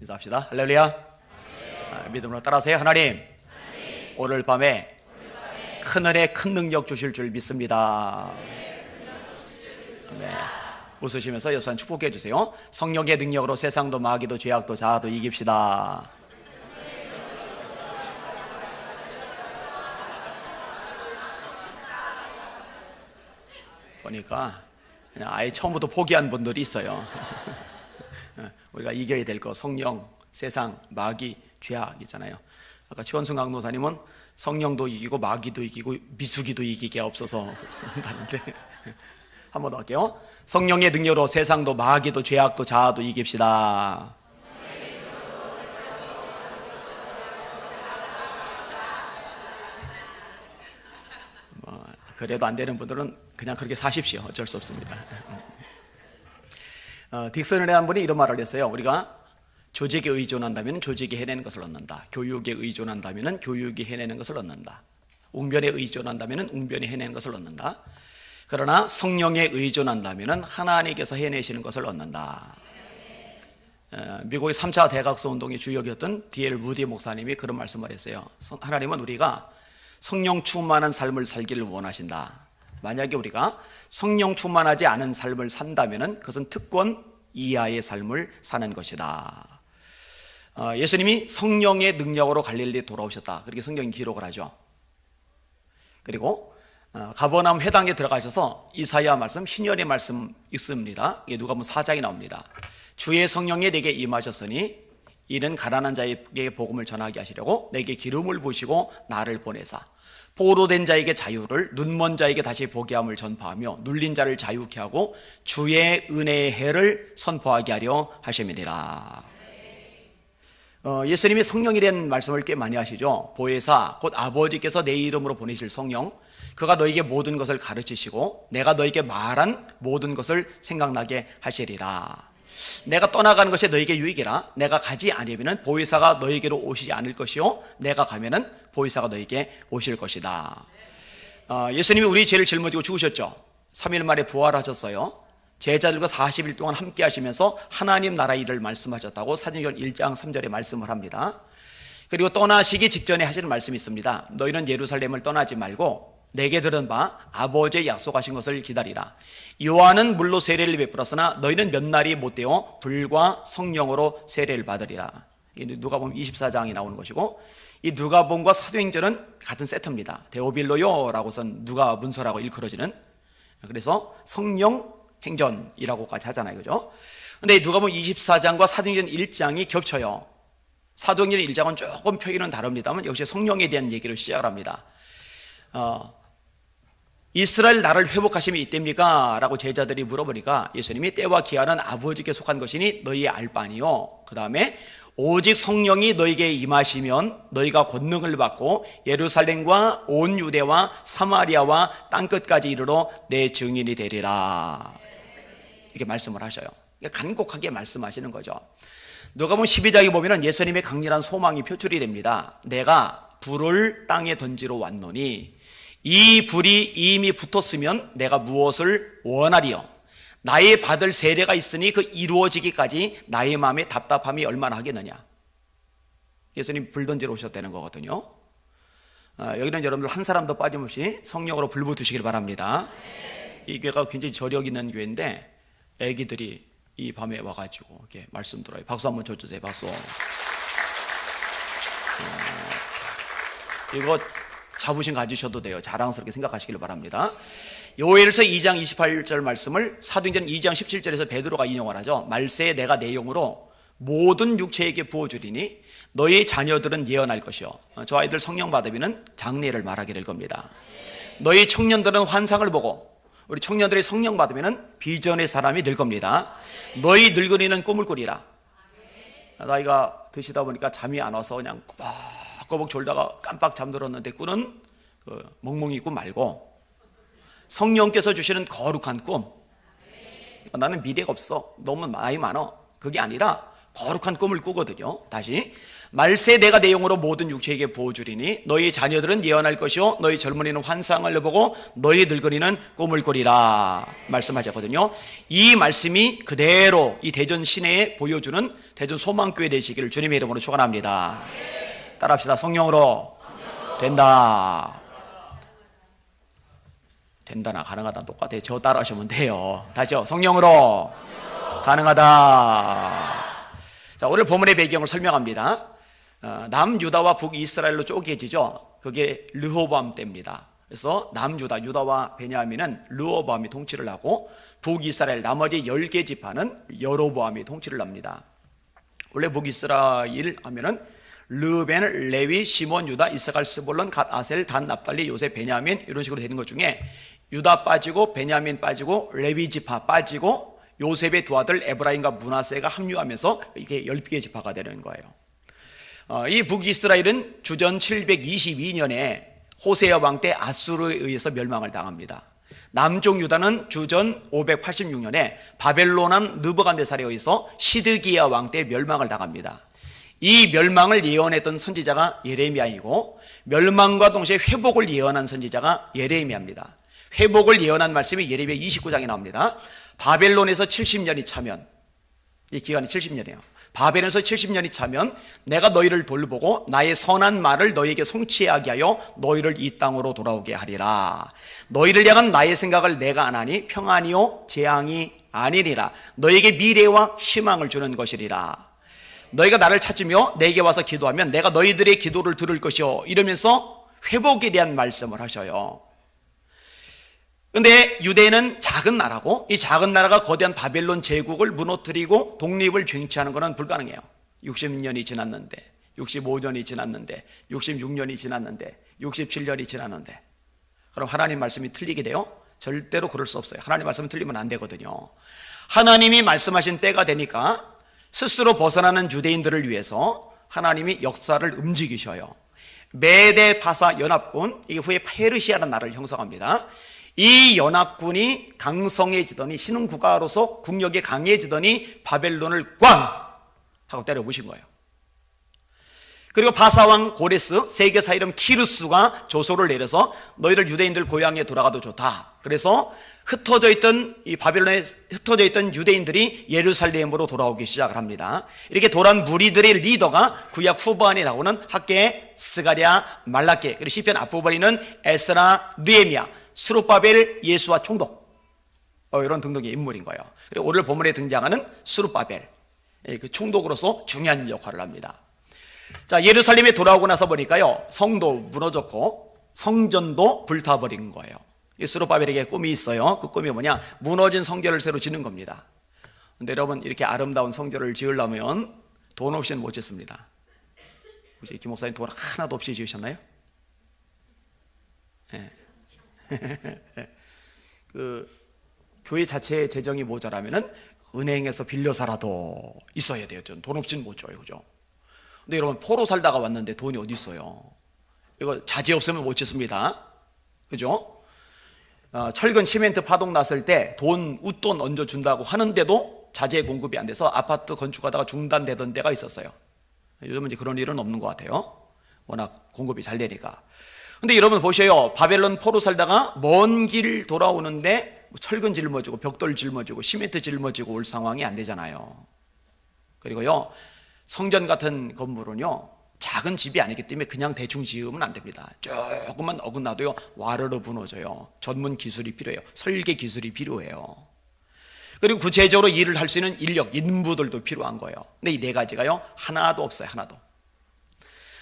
인사합시다. 할렐루야. 믿음으로 따라하세요. 하나님, 오늘 밤에 큰 은혜, 큰 능력 주실 줄 믿습니다. 네. 웃으시면서 여러분 축복해 주세요. 성령의 능력으로 세상도 마귀도 죄악도 자아도 이깁시다. 보니까 그냥 아예 처음부터 포기한 분들이 있어요. 우리가 이겨야 될 거 성령, 세상, 마귀, 죄악 있잖아요. 아까 최원순 강도사님은 성령도 이기고 마귀도 이기고 미숙이도 이기게 없어서 한다는데 한 번 더 할게요. 성령의 능력으로 세상도 마귀도 죄악도 자아도 이깁시다. 그래도 안 되는 분들은 그냥 그렇게 사십시오. 어쩔 수 없습니다. 딕슨의 한 분이 이런 말을 했어요. 우리가 조직에 의존한다면 조직이 해내는 것을 얻는다. 교육에 의존한다면 교육이 해내는 것을 얻는다. 웅변에 의존한다면 웅변이 해내는 것을 얻는다. 그러나 성령에 의존한다면 하나님께서 해내시는 것을 얻는다. 미국의 3차 대각서 운동의 주역이었던 D.L. 무디 목사님이 그런 말씀을 했어요. 하나님은 우리가 성령 충만한 삶을 살기를 원하신다. 만약에 우리가 성령 충만하지 않은 삶을 산다면 그것은 특권 이하의 삶을 사는 것이다. 예수님이 성령의 능력으로 갈릴리에 돌아오셨다. 그렇게 성경이 기록을 하죠. 그리고 가버나움 회당에 들어가셔서 이사야 말씀, 희년의 말씀 있습니다. 이게 누가복음 4장에 나옵니다. 주의 성령이 내게 임하셨으니 이는 가난한 자에게 복음을 전하게 하시려고 내게 기름을 부으시고 나를 보내사 포로된 자에게 자유를, 눈먼 자에게 다시 보게 함을 전파하며 눌린 자를 자유케 하고 주의 은혜의 해를 선포하게 하려 하심이니라. 예수님이 성령이라는 말씀을 꽤 많이 하시죠. 보혜사, 곧 아버지께서 내 이름으로 보내실 성령, 그가 너에게 모든 것을 가르치시고 내가 너에게 말한 모든 것을 생각나게 하시리라. 내가 떠나가는 것이 너에게 유익이라. 내가 가지 아니하면 보혜사가 너에게로 오시지 않을 것이요 내가 가면은 보혜사가 너에게 오실 것이다. 예수님이 우리 죄를 짊어지고 죽으셨죠. 3일 만에 부활하셨어요. 제자들과 40일 동안 함께 하시면서 하나님 나라 일을 말씀하셨다고 사도행전 1장 3절에 말씀을 합니다. 그리고 떠나시기 직전에 하시는 말씀이 있습니다. 너희는 예루살렘을 떠나지 말고 내게 들은 바 아버지의 약속하신 것을 기다리라. 요한은 물로 세례를 베풀었으나 너희는 몇 날이 못되어 불과 성령으로 세례를 받으리라. 이게 누가복음 24장이 나오는 것이고, 이 누가복음과 사도행전은 같은 세트입니다. 데오빌로요라고선 누가 문서라고 일컬어지는, 그래서 성령 행전이라고까지 하잖아요, 그죠? 근데 누가복음 24장과 사도행전 1장이 겹쳐요. 사도행전 1장은 조금 표현은 다릅니다만 역시 성령에 대한 얘기를 시작을 합니다. 이스라엘 나라를 회복하심이 이때입니까? 라고 제자들이 물어보니까 예수님이 때와 기한은 아버지께 속한 것이니 너희 알 바 아니요. 그 다음에 오직 성령이 너희에게 임하시면 너희가 권능을 받고 예루살렘과 온 유대와 사마리아와 땅끝까지 이르러 내 증인이 되리라. 이렇게 말씀을 하셔요. 간곡하게 말씀하시는 거죠. 누가복음 12장에 보면 예수님의 강렬한 소망이 표출이 됩니다. 내가 불을 땅에 던지러 왔노니 이 불이 이미 붙었으면 내가 무엇을 원하리요? 나의 받을 세례가 있으니 그 이루어지기까지 나의 마음에 답답함이 얼마나 하겠느냐. 예수님 불 던지러 오셨다는 거거든요. 여기는 여러분들 한 사람도 빠짐없이 성령으로 불 붙으시길 바랍니다. 이 교회가 굉장히 저력 있는 교회인데 애기들이 이 밤에 와가지고 이렇게 말씀 들어요. 박수 한번 쳐주세요. 박수. 이거 자부심 가지셔도 돼요. 자랑스럽게 생각하시길 바랍니다. 요엘서 2장 28절 말씀을 사도행전 2장 17절에서 베드로가 인용을 하죠. 말세에 내가 내 영으로 모든 육체에게 부어주리니 너희 자녀들은 예언할 것이요. 저 아이들 성령 받으면 장래를 말하게 될 겁니다. 너희 청년들은 환상을 보고 우리 청년들이 성령 받으면 비전의 사람이 될 겁니다. 너희 늙은이는 꿈을 꾸리라. 나이가 드시다 보니까 잠이 안 와서 그냥 꼬박꼬박 졸다가 깜빡 잠들었는데 꾸는 멍멍이 꿈 말고 성령께서 주시는 거룩한 꿈. 나는 미래가 없어, 너무 나이 많아, 그게 아니라 거룩한 꿈을 꾸거든요. 다시 말세 내가 내 영으로 모든 육체에게 부어주리니 너희 자녀들은 예언할 것이요 너희 젊은이는 환상을 보고 너희 늙은이는 꿈을 꾸리라 말씀하셨거든요. 이 말씀이 그대로 이 대전 시내에 보여주는 대전 소망교회 되시기를 주님의 이름으로 축원합니다. 따라합시다. 성령으로 된다. 된다나 가능하다 똑같아요. 저 따라하시면 돼요. 다시요. 성령으로 가능하다. 자, 오늘 본문의 배경을 설명합니다. 남유다와 북이스라엘로 쪼개지죠. 그게 르호보암 때입니다. 그래서 남유다, 유다와 베냐민은 르호보암이 통치를 하고 북이스라엘 나머지 10개 지파는 여로보암이 통치를 합니다. 원래 북이스라엘 하면은 르벤, 레위, 시몬, 유다, 이사갈, 스볼론, 갓, 아셀, 단, 납달리, 요셉, 베냐민 이런 식으로 되는 것 중에 유다 빠지고 베냐민 빠지고 레위 지파 빠지고 요셉의 두 아들 에브라임과 므낫세가 합류하면서 이게 10개의 지파가 되는 거예요. 이 북이스라엘은 주전 722년에 호세아 왕 때 아수르에 의해서 멸망을 당합니다. 남쪽 유다는 주전 586년에 바벨론한 느부갓네살에 의해서 시드기야 왕 때 멸망을 당합니다. 이 멸망을 예언했던 선지자가 예레미야이고 멸망과 동시에 회복을 예언한 선지자가 예레미야입니다. 회복을 예언한 말씀이 예레미야 29장에 나옵니다. 바벨론에서 70년이 차면, 이 기간이 70년이에요. 바벨론에서 70년이 차면 내가 너희를 돌보고 나의 선한 말을 너희에게 성취하게 하여 너희를 이 땅으로 돌아오게 하리라. 너희를 향한 나의 생각을 내가 안 하니 평안이요 재앙이 아니리라. 너희에게 미래와 희망을 주는 것이리라. 너희가 나를 찾으며 내게 와서 기도하면 내가 너희들의 기도를 들을 것이요. 이러면서 회복에 대한 말씀을 하셔요. 근데 유대는 작은 나라고 이 작은 나라가 거대한 바벨론 제국을 무너뜨리고 독립을 쟁취하는 것은 불가능해요. 60년이 지났는데 65년이 지났는데 66년이 지났는데 67년이 지났는데 그럼 하나님 말씀이 틀리게 돼요? 절대로 그럴 수 없어요. 하나님 말씀은 틀리면 안 되거든요. 하나님이 말씀하신 때가 되니까 스스로 벗어나는 유대인들을 위해서 하나님이 역사를 움직이셔요. 메데 바사 연합군, 이게 후에 페르시아라는 나라를 형성합니다. 이 연합군이 강성해지더니 신흥국가로서 국력이 강해지더니 바벨론을 꽝 하고 때려부신 거예요. 그리고 바사왕 고레스, 세계사 이름 키루스가 조소를 내려서 너희들 유대인들 고향에 돌아가도 좋다. 그래서 흩어져 있던 이 바벨론에 흩어져 있던 유대인들이 예루살렘으로 돌아오기 시작을 합니다. 이렇게 돌아온 무리들의 리더가 구약 후반에 나오는 학계, 스가랴, 말라게, 그리고 시편 앞부분에는 에스라, 느헤미야, 스룹바벨, 예수와 총독 이런 등등의 인물인 거예요. 그리고 오늘 본문에 등장하는 스룹바벨, 그 총독으로서 중요한 역할을 합니다. 자, 예루살렘에 돌아오고 나서 보니까요, 성도 무너졌고 성전도 불타버린 거예요. 이 스룹바벨에게 꿈이 있어요. 그 꿈이 뭐냐? 무너진 성전을 새로 짓는 겁니다. 근데 여러분, 이렇게 아름다운 성전을 지으려면 돈 없이는 못 짓습니다. 혹시 김 목사님 돈 하나도 없이 지으셨나요? 네. 그 교회 자체의 재정이 모자라면은 은행에서 빌려서라도 있어야 돼요. 돈 없이는 못 줘요, 그죠? 근데 여러분, 포로 살다가 왔는데 돈이 어디 있어요? 이거 자재 없으면 못 짓습니다, 그죠? 철근 시멘트 파동 났을 때 웃돈 얹어 준다고 하는데도 자재 공급이 안 돼서 아파트 건축하다가 중단되던 때가 있었어요. 요즘은 이제 그런 일은 없는 것 같아요. 워낙 공급이 잘 되니까. 근데 여러분 보셔요. 바벨론 포로 살다가 먼 길 돌아오는데 철근 짊어지고 벽돌 짊어지고 시멘트 짊어지고 올 상황이 안 되잖아요. 그리고요, 성전 같은 건물은요, 작은 집이 아니기 때문에 그냥 대충 지으면 안 됩니다. 조금만 어긋나도요, 와르르 무너져요. 전문 기술이 필요해요. 설계 기술이 필요해요. 그리고 구체적으로 일을 할 수 있는 인력, 인부들도 필요한 거예요. 근데 이 네 가지가요, 하나도 없어요. 하나도.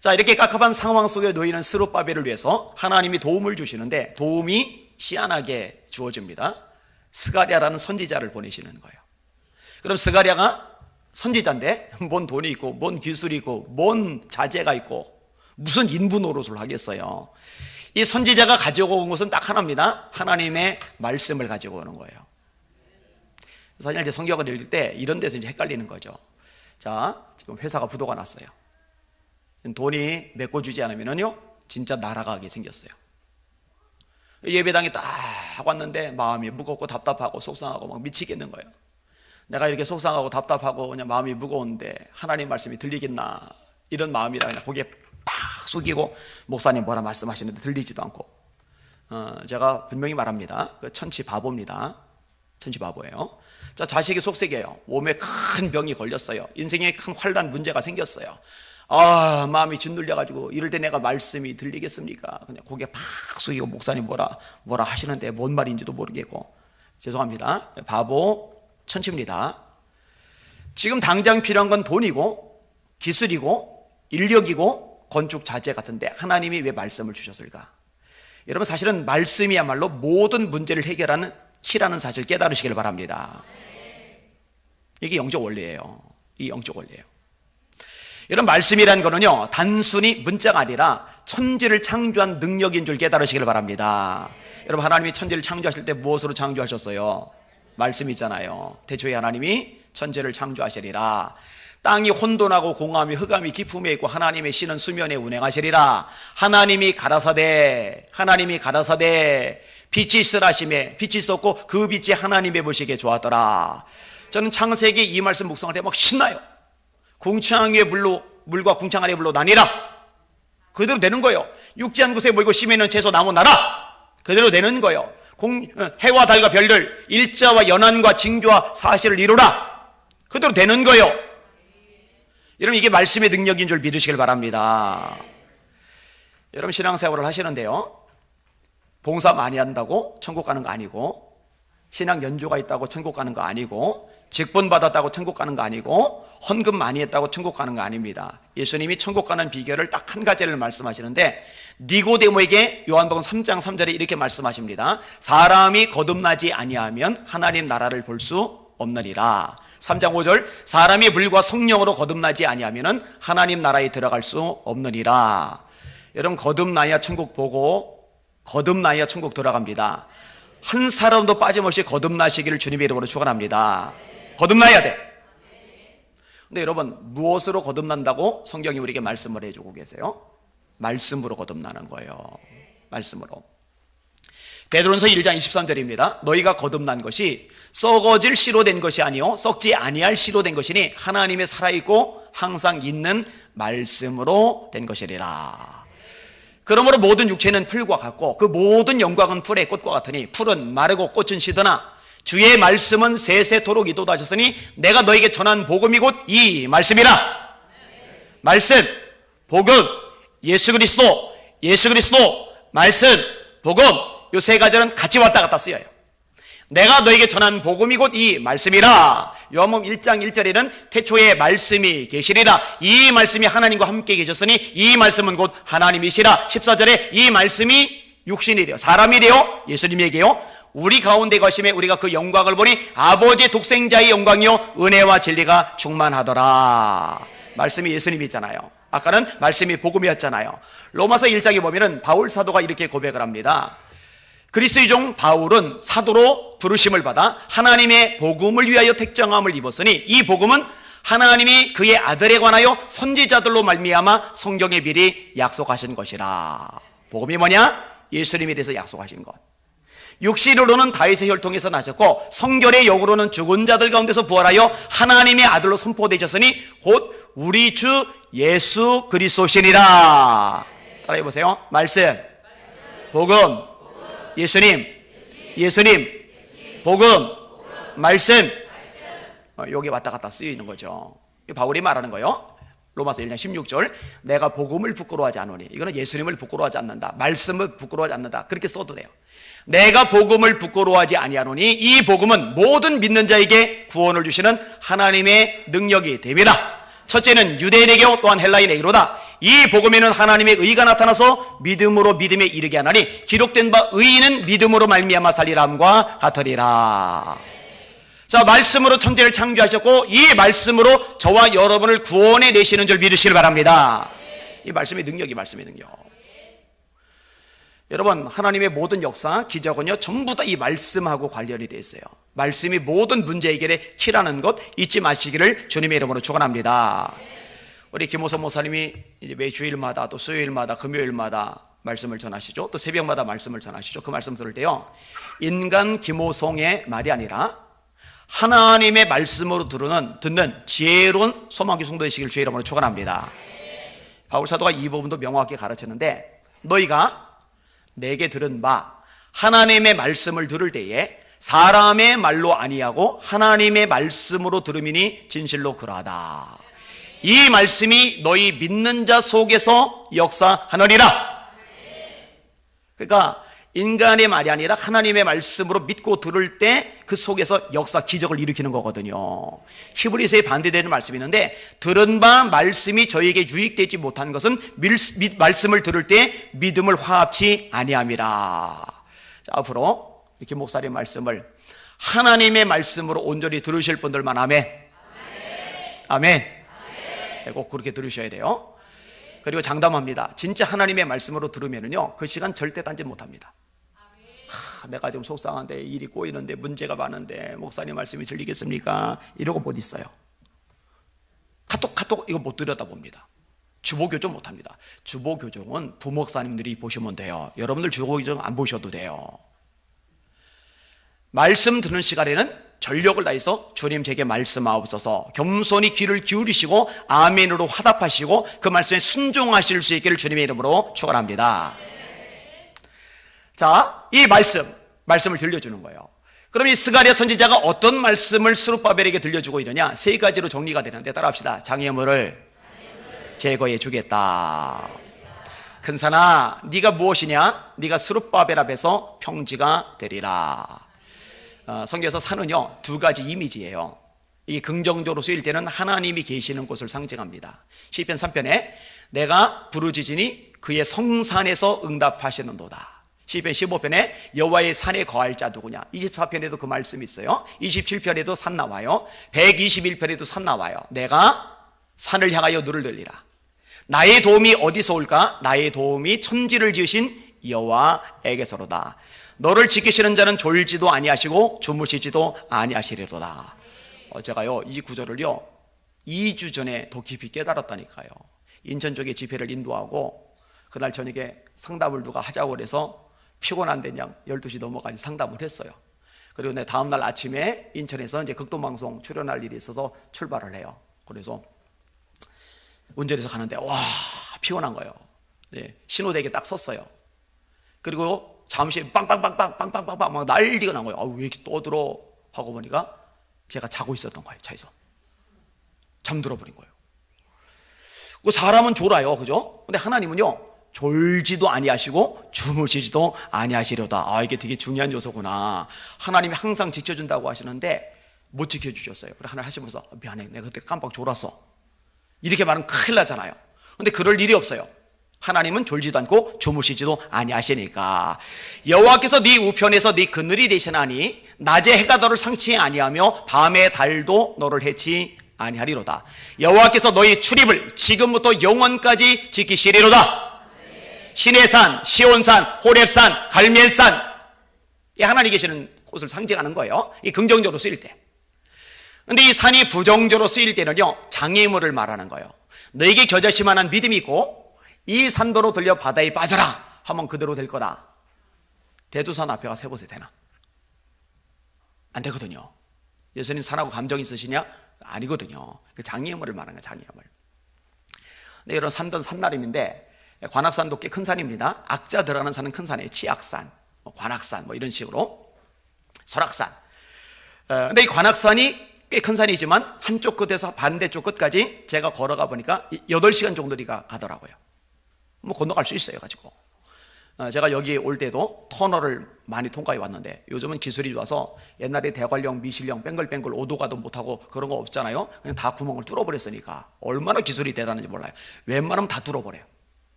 자, 이렇게 깝깝한 상황 속에 놓이는 스룹바벨을 위해서 하나님이 도움을 주시는데 도움이 희한하게 주어집니다. 스가랴라는 선지자를 보내시는 거예요. 그럼 스가랴가 선지자인데 뭔 돈이 있고 뭔 기술이 있고 뭔 자재가 있고 무슨 인부 노릇을 하겠어요. 이 선지자가 가지고 온 것은 딱 하나입니다. 하나님의 말씀을 가지고 오는 거예요. 사실 이제 성경을 읽을 때 이런 데서 이제 헷갈리는 거죠. 자, 지금 회사가 부도가 났어요. 돈이 메꿔주지 않으면요, 진짜 날아가게 생겼어요. 예배당에 딱 왔는데 마음이 무겁고 답답하고 속상하고 막 미치겠는 거예요. 내가 이렇게 속상하고 답답하고 그냥 마음이 무거운데 하나님 말씀이 들리겠나, 이런 마음이라 그냥 고개 팍 숙이고 목사님 뭐라 말씀하시는데 들리지도 않고, 제가 분명히 말합니다. 그 천치 바보입니다. 천치 바보예요. 자, 자식이 속색이에요. 몸에 큰 병이 걸렸어요. 인생에 큰 환난 문제가 생겼어요. 아, 마음이 짓눌려가지고 이럴 때 내가 말씀이 들리겠습니까? 그냥 고개 팍 숙이고 목사님 뭐라 하시는데 뭔 말인지도 모르겠고. 죄송합니다. 바보 천치입니다. 지금 당장 필요한 건 돈이고 기술이고 인력이고 건축 자재 같은데 하나님이 왜 말씀을 주셨을까? 여러분, 사실은 말씀이야말로 모든 문제를 해결하는 키라는 사실 깨달으시길 바랍니다. 이게 영적 원리예요. 이 영적 원리예요. 여러분, 말씀이라는 거는요, 단순히 문자가 아니라 천지를 창조한 능력인 줄 깨달으시길 바랍니다. 여러분, 하나님이 천지를 창조하실 때 무엇으로 창조하셨어요? 말씀이잖아요. 태초에 하나님이 천지를 창조하시리라. 땅이 혼돈하고 공함이 흑암이 깊음에 있고 하나님의 신은 수면에 운행하시리라. 하나님이 가라사대 빛이 있으라 하시매 빛이 있었고 그 빛이 하나님의 보시기에 좋았더라. 저는 창세기 이 말씀 묵상할 때 막 신나요. 궁창 위의 물과 궁창 아래의 물로 나뉘라. 그대로 되는 거예요. 육지 한 곳에 모이고 심에 있는 채소 나무 나라. 그대로 되는 거예요. 해와 달과 별들 일자와 연한과 징조와 사실을 이루라. 그대로 되는 거예요. 여러분, 이게 말씀의 능력인 줄 믿으시길 바랍니다. 여러분, 신앙생활을 하시는데요, 봉사 많이 한다고 천국 가는 거 아니고, 신앙 연조가 있다고 천국 가는 거 아니고, 직분 받았다고 천국 가는 거 아니고, 헌금 많이 했다고 천국 가는 거 아닙니다. 예수님이 천국 가는 비결을 딱 한 가지를 말씀하시는데, 니고데모에게 요한복음 3장 3절에 이렇게 말씀하십니다. 사람이 거듭나지 아니하면 하나님 나라를 볼 수 없느니라. 3장 5절, 사람이 물과 성령으로 거듭나지 아니하면 하나님 나라에 들어갈 수 없느니라. 여러분, 거듭나야 천국 보고 거듭나야 천국 들어갑니다. 한 사람도 빠짐없이 거듭나시기를 주님의 이름으로 축원합니다. 거듭나야 돼. 근데 여러분, 무엇으로 거듭난다고 성경이 우리에게 말씀을 해주고 계세요? 말씀으로 거듭나는 거예요. 말씀으로. 베드로전서 1장 23절입니다. 너희가 거듭난 것이 썩어질 씨로 된 것이 아니요 썩지 아니할 씨로 된 것이니 하나님의 살아있고 항상 있는 말씀으로 된 것이리라. 그러므로 모든 육체는 풀과 같고 그 모든 영광은 풀의 꽃과 같으니 풀은 마르고 꽃은 시드나 주의 말씀은 세세토록 이도다 하셨으니 내가 너에게 전한 복음이 곧 이 말씀이라. 말씀, 복음, 예수 그리스도, 말씀, 복음, 요 세 가지는 같이 왔다 갔다 쓰여요. 내가 너에게 전한 복음이 곧 이 말씀이라. 요한복음 1장 1절에는 태초에 말씀이 계시리라. 이 말씀이 하나님과 함께 계셨으니 이 말씀은 곧 하나님이시라. 14절에 이 말씀이 육신이 되어 사람이 되어 예수님에게요 우리 가운데 거심에 우리가 그 영광을 보니 아버지의 독생자의 영광이요 은혜와 진리가 충만하더라. 말씀이 예수님이잖아요. 아까는 말씀이 복음이었잖아요. 로마서 1장에 보면은 바울 사도가 이렇게 고백을 합니다. 그리스도의 종 바울은 사도로 부르심을 받아 하나님의 복음을 위하여 택정함을 입었으니 이 복음은 하나님이 그의 아들에 관하여 선지자들로 말미암아 성경에 미리 약속하신 것이라. 복음이 뭐냐? 예수님에 대해서 약속하신 것. 육신으로는 다윗의 혈통에서 나셨고 성결의 영으로는 죽은 자들 가운데서 부활하여 하나님의 아들로 선포되셨으니 곧 우리 주 예수 그리스도시니라. 따라해보세요. 말씀, 복음, 예수님, 복음, 말씀. 여기 왔다 갔다 쓰여 있는 거죠. 바울이 말하는 거예요. 로마서 1장 16절, 내가 복음을 부끄러워하지 않으니. 이거는 예수님을 부끄러워하지 않는다. 말씀을 부끄러워하지 않는다. 그렇게 써도 돼요. 내가 복음을 부끄러워하지 아니하노니 이 복음은 모든 믿는 자에게 구원을 주시는 하나님의 능력이 됨이라. 첫째는 유대인에게요 또한 헬라인에게로다. 이 복음에는 하나님의 의가 나타나서 믿음으로 믿음에 이르게 하나니 기록된 바 의인은 믿음으로 말미암아 살리라 함과 같으리라. 자, 말씀으로 천지를 창조하셨고 이 말씀으로 저와 여러분을 구원해 내시는 줄 믿으시길 바랍니다. 이 말씀의 능력이 말씀의 능력. 여러분, 하나님의 모든 역사, 기적은요 전부 다 이 말씀하고 관련이 되어 있어요. 말씀이 모든 문제 해결의 키라는 것 잊지 마시기를 주님의 이름으로 축원합니다. 우리 김호선 목사님이 이제 매 주일마다 또 수요일마다 금요일마다 말씀을 전하시죠. 또 새벽마다 말씀을 전하시죠. 그 말씀 들을 때요, 인간 김호송의 말이 아니라 하나님의 말씀으로 듣는 지혜로운 소망교 성도 되시길 주의 이름으로 축원합니다. 바울 사도가 이 부분도 명확하게 가르쳤는데, 너희가 내게 들은 바 하나님의 말씀을 들을 때에 사람의 말로 아니하고 하나님의 말씀으로 들음이니 진실로 그러하다. 이 말씀이 너희 믿는 자 속에서 역사하느니라. 그러니까 인간의 말이 아니라 하나님의 말씀으로 믿고 들을 때 그 속에서 역사 기적을 일으키는 거거든요. 히브리서에 반대되는 말씀이 있는데, 들은 바 말씀이 저에게 유익되지 못한 것은 말씀을 들을 때 믿음을 화합치 아니함이라. 자, 앞으로 이렇게 목사님 말씀을 하나님의 말씀으로 온전히 들으실 분들만 아멘. 아멘. 꼭 그렇게 들으셔야 돼요. 그리고 장담합니다. 진짜 하나님의 말씀으로 들으면요, 그 시간 절대 딴짓 못합니다. 내가 지금 속상한데, 일이 꼬이는데, 문제가 많은데 목사님 말씀이 들리겠습니까? 이러고 못 있어요. 카톡 이거 못 들여다봅니다. 주보교정 못합니다. 주보교정은 부목사님들이 보시면 돼요. 여러분들 주보교정 안 보셔도 돼요. 말씀 듣는 시간에는 전력을 다해서 주님 제게 말씀하옵소서, 겸손히 귀를 기울이시고 아멘으로 화답하시고 그 말씀에 순종하실 수 있기를 주님의 이름으로 축원합니다. 자, 이 말씀을 들려주는 거예요. 그럼 이 스가랴 선지자가 어떤 말씀을 스룹바벨에게 들려주고 있느냐? 세 가지로 정리가 되는데 따라합시다. 장애물을 제거해 주겠다. 큰사나 네가 무엇이냐? 네가 스룹바벨 앞에서 평지가 되리라. 성경에서 산은요, 두 가지 이미지예요. 이게 긍정적으로 쓰일 때는 하나님이 계시는 곳을 상징합니다. 시편 3편에 내가 부르짖으니 그의 성산에서 응답하시는도다. 시편 15편에 여호와의 산에 거할 자 누구냐. 24편에도 그 말씀이 있어요. 27편에도 산 나와요. 121편에도 산 나와요. 내가 산을 향하여 눈을 들리라. 나의 도움이 어디서 올까? 나의 도움이 천지를 지으신 여호와에게서로다. 너를 지키시는 자는 졸지도 아니하시고 주무시지도 아니하시리로다. 제가요, 이 구절을요 2주 전에 더 깊이 깨달았다니까요. 인천 쪽에 집회를 인도하고 그날 저녁에 상담을 누가 하자고 그래서 피곤한데 그냥 12시 넘어가니 상담을 했어요. 그리고 내 다음날 아침에 인천에서 이제 극동방송 출연할 일이 있어서 출발을 해요. 그래서 운전해서 가는데 와, 피곤한 거예요. 네, 신호대기에 딱 섰어요. 그리고 잠시 빵빵빵빵 막 난리가 난 거예요. 왜 이렇게 떠들어 하고 보니까 제가 자고 있었던 거예요. 차에서 잠들어 버린 거예요. 사람은 졸아요, 그죠? 근데 하나님은요, 졸지도 아니하시고 주무시지도 아니하시려다. 이게 되게 중요한 요소구나. 하나님이 항상 지켜준다고 하시는데 못 지켜주셨어요. 그래 하나님 하시면서 미안해, 내가 그때 깜빡 졸았어, 이렇게 말하면 큰일 나잖아요. 근데 그럴 일이 없어요. 하나님은 졸지도 않고 주무시지도 아니하시니까. 여호와께서 네 우편에서 네 그늘이 되시나니 낮에 해가 너를 상치 아니하며 밤에 달도 너를 해치 아니하리로다. 여호와께서 너희 출입을 지금부터 영원까지 지키시리로다. 시내산, 시온산, 호렙산, 갈멜산, 이 하나님 계시는 곳을 상징하는 거예요. 이 긍정적으로 쓰일 때. 근데 이 산이 부정적으로 쓰일 때는요, 장애물을 말하는 거예요. 너에게 겨자씨만한 믿음이 있고 이 산도로 들려 바다에 빠져라 하면 그대로 될 거다. 대두산 앞에 가서 해보세요. 되나? 안 되거든요. 예수님 산하고 감정 있으시냐? 아니거든요. 그 장애물을 말하는 거예요. 장애물. 근데 이런 산도 산나름인데, 관악산도 꽤 큰 산입니다. 악자 들어가는 산은 큰 산이에요. 치악산, 관악산 이런 식으로. 설악산. 근데 이 관악산이 꽤 큰 산이지만 한쪽 끝에서 반대쪽 끝까지 제가 걸어가 보니까 8시간 정도 가더라고요. 건너갈 수 있어요 가지고. 제가 여기 올 때도 터널을 많이 통과해 왔는데 요즘은 기술이 좋아서 옛날에 대관령, 미실령, 뱅글뱅글 오도가도 못하고 그런 거 없잖아요. 그냥 다 구멍을 뚫어버렸으니까 얼마나 기술이 대단한지 몰라요. 웬만하면 다 뚫어버려요.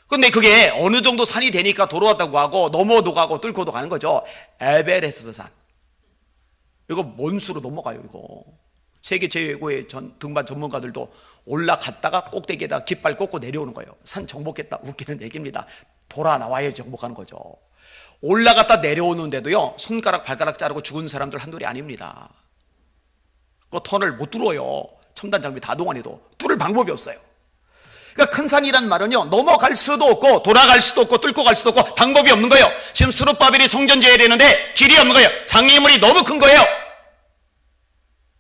근데 그게 어느 정도 산이 되니까 돌아왔다고 하고 넘어도 가고 뚫고도 가는 거죠. 에베레스트 산. 이거 먼수로 넘어가요. 이거 세계 최고의 등반 전문가들도 올라갔다가 꼭대기에다 깃발 꽂고 내려오는 거예요. 산 정복했다. 웃기는 얘기입니다. 돌아 나와야 정복하는 거죠. 올라갔다 내려오는데도요, 손가락 발가락 자르고 죽은 사람들 한둘이 아닙니다. 그 터널 못 뚫어요. 첨단 장비 다 동원해도 뚫을 방법이 없어요. 그러니까 큰 산이란 말은요, 넘어갈 수도 없고 돌아갈 수도 없고 뚫고 갈 수도 없고 방법이 없는 거예요. 지금 스룹바벨이 성전 지어야 되는데 길이 없는 거예요. 장애물이 너무 큰 거예요.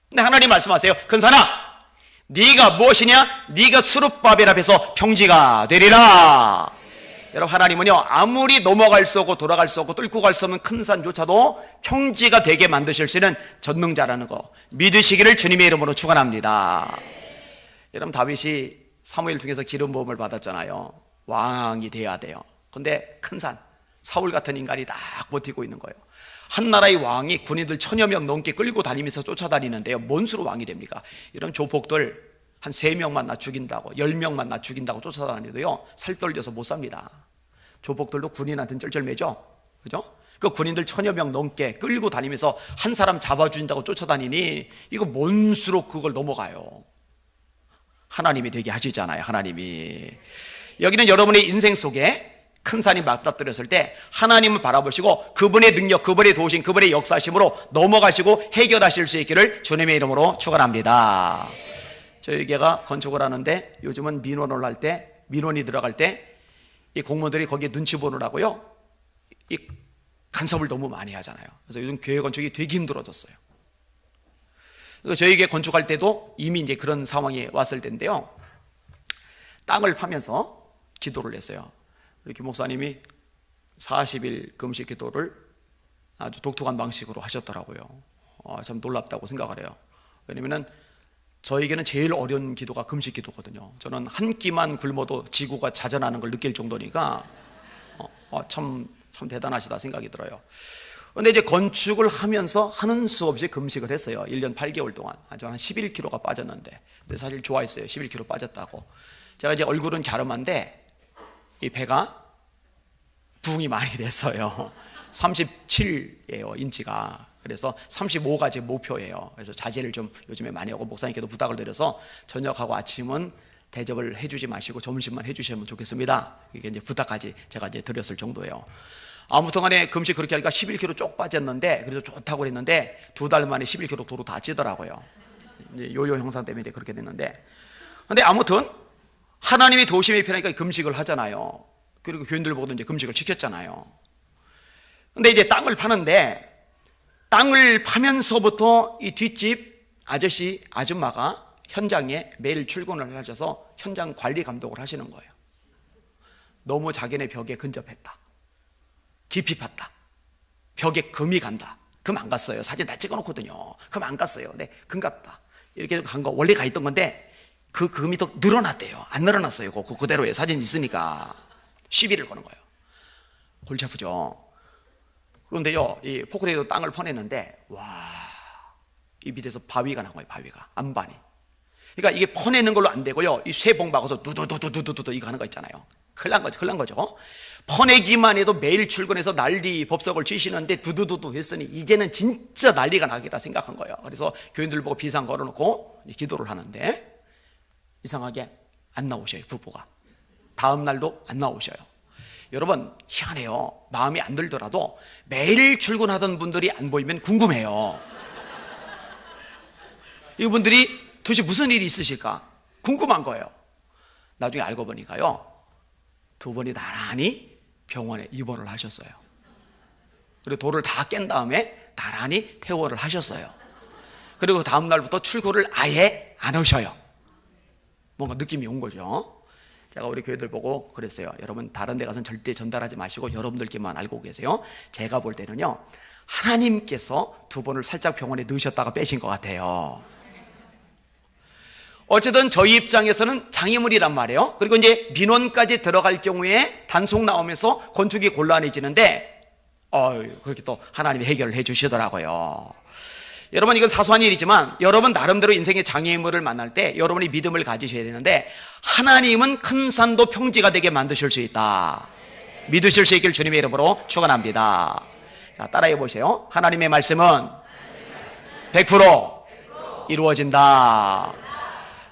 근데 하나님 말씀하세요. 큰 산아, 네가 무엇이냐? 네가 스룹바벨 앞에서 평지가 되리라. 여러분, 하나님은요, 아무리 넘어갈 수 없고 돌아갈 수 없고 뚫고 갈 수 없는 큰 산조차도 평지가 되게 만드실 수 있는 전능자라는 거 믿으시기를 주님의 이름으로 축원합니다. 여러분, 다윗이 사무엘 통해서 기름 부음을 받았잖아요. 왕이 돼야 돼요. 근데 큰 산, 사울 같은 인간이 딱 버티고 있는 거예요. 한 나라의 왕이 군인들 1000여 명 넘게 끌고 다니면서 쫓아다니는데요, 뭔 수로 왕이 됩니까? 이런 조폭들 한 3명만 나 죽인다고, 10명만 나 죽인다고 쫓아다니도요, 살떨려서 못 삽니다. 조폭들도 군인한테는 쩔쩔매죠, 그죠? 그 군인들 1000여 명 넘게 끌고 다니면서 한 사람 잡아준다고 쫓아다니니 이거 뭔 수로 그걸 넘어가요? 하나님이 되게 하시잖아요, 하나님이. 여기는 여러분의 인생 속에 큰 산이 맞닥뜨렸을 때 하나님을 바라보시고 그분의 능력, 그분의 도우심, 그분의 역사심으로 넘어가시고 해결하실 수 있기를 주님의 이름으로 축원합니다. 저희 교회가 건축을 하는데 요즘은 민원을 할 때, 민원이 들어갈 때 이 공무원들이 거기에 눈치 보느라고요, 이 간섭을 너무 많이 하잖아요. 그래서 요즘 교회 건축이 되게 힘들어졌어요. 그래서 저희 교회 건축할 때도 이미 이제 그런 상황이 왔을 텐데요, 땅을 파면서 기도를 했어요. 우리 김 목사님이 40일 금식 기도를 아주 독특한 방식으로 하셨더라고요. 참 놀랍다고 생각을 해요. 왜냐면은 저에게는 제일 어려운 기도가 금식 기도거든요. 저는 한 끼만 굶어도 지구가 자전하는 걸 느낄 정도니까 참 대단하시다 생각이 들어요. 그런데 이제 건축을 하면서 하는 수 없이 금식을 했어요. 1년 8개월 동안. 아주 한 11kg가 빠졌는데, 근데 사실 좋아했어요. 11kg 빠졌다고. 제가 이제 얼굴은 갸름한데 이 배가 부응이 많이 됐어요. 37이에요, 인치가. 그래서 35가 제 목표예요. 그래서 자제를 좀 요즘에 많이 하고 목사님께도 부탁을 드려서 저녁하고 아침은 대접을 해주지 마시고 점심만 해주시면 좋겠습니다. 이게 이제 부탁까지 제가 이제 드렸을 정도예요. 아무튼 간에 금식 그렇게 하니까 11kg 쪽 빠졌는데, 그래서 좋다고 했는데 2달 만에 11kg 도로 다 찌더라고요. 이제 요요 형상 때문에 그렇게 됐는데, 근데 아무튼 하나님이 도심이 필요하니까 금식을 하잖아요. 그리고 교인들 보고도 이제 금식을 지켰잖아요. 근데 이제 땅을 파는데, 땅을 파면서부터 이 뒷집 아저씨, 아줌마가 현장에 매일 출근을 하셔서 현장 관리 감독을 하시는 거예요. 너무 자기네 벽에 근접했다, 깊이 팠다, 벽에 금이 간다, 금 안 갔어요. 사진 다 찍어놓거든요. 금 안 갔어요. 네, 금 갔다. 이렇게 간 거 원래 가 있던 건데 그 금이 더 늘어났대요. 안 늘어났어요. 그대로예요. 사진 있으니까 시비를 거는 거예요. 골치 아프죠. 그런데요, 이 포크레인으로 땅을 퍼내는데, 와, 이 밑에서 바위가 나온 거예요. 바위가, 안반이. 그러니까 이게 퍼내는 걸로 안 되고요, 이 쇠봉 박아서 두두두두두두 이거 하는 거 있잖아요. 큰일 난 거죠. 퍼내기만 해도 매일 출근해서 난리 법석을 치시는데 두두두두 했으니 이제는 진짜 난리가 나겠다 생각한 거예요. 그래서 교인들 보고 비상 걸어놓고 기도를 하는데 이상하게 안 나오셔요, 부부가. 다음 날도 안 나오셔요. 여러분, 희한해요. 마음이 안 들더라도 매일 출근하던 분들이 안 보이면 궁금해요. 이분들이 도대체 무슨 일이 있으실까 궁금한 거예요. 나중에 알고 보니까요, 2분이 나란히 병원에 입원을 하셨어요. 그리고 돌을 다 깬 다음에 나란히 퇴원을 하셨어요. 그리고 다음 날부터 출근을 아예 안 하셔요. 뭔가 느낌이 온 거죠. 제가 우리 교회들 보고 그랬어요. 여러분, 다른 데 가서는 절대 전달하지 마시고 여러분들께만 알고 계세요. 제가 볼 때는요, 하나님께서 2분을 살짝 병원에 넣으셨다가 빼신 것 같아요. 어쨌든 저희 입장에서는 장애물이란 말이에요. 그리고 이제 민원까지 들어갈 경우에 단속 나오면서 건축이 곤란해지는데 그렇게 또 하나님이 해결을 해 주시더라고요. 여러분, 이건 사소한 일이지만 여러분 나름대로 인생의 장애물을 만날 때 여러분이 믿음을 가지셔야 되는데, 하나님은 큰 산도 평지가 되게 만드실 수 있다. 믿으실 수 있길 주님의 이름으로 축원합니다. 자, 따라해 보세요. 하나님의 말씀은 100% 이루어진다.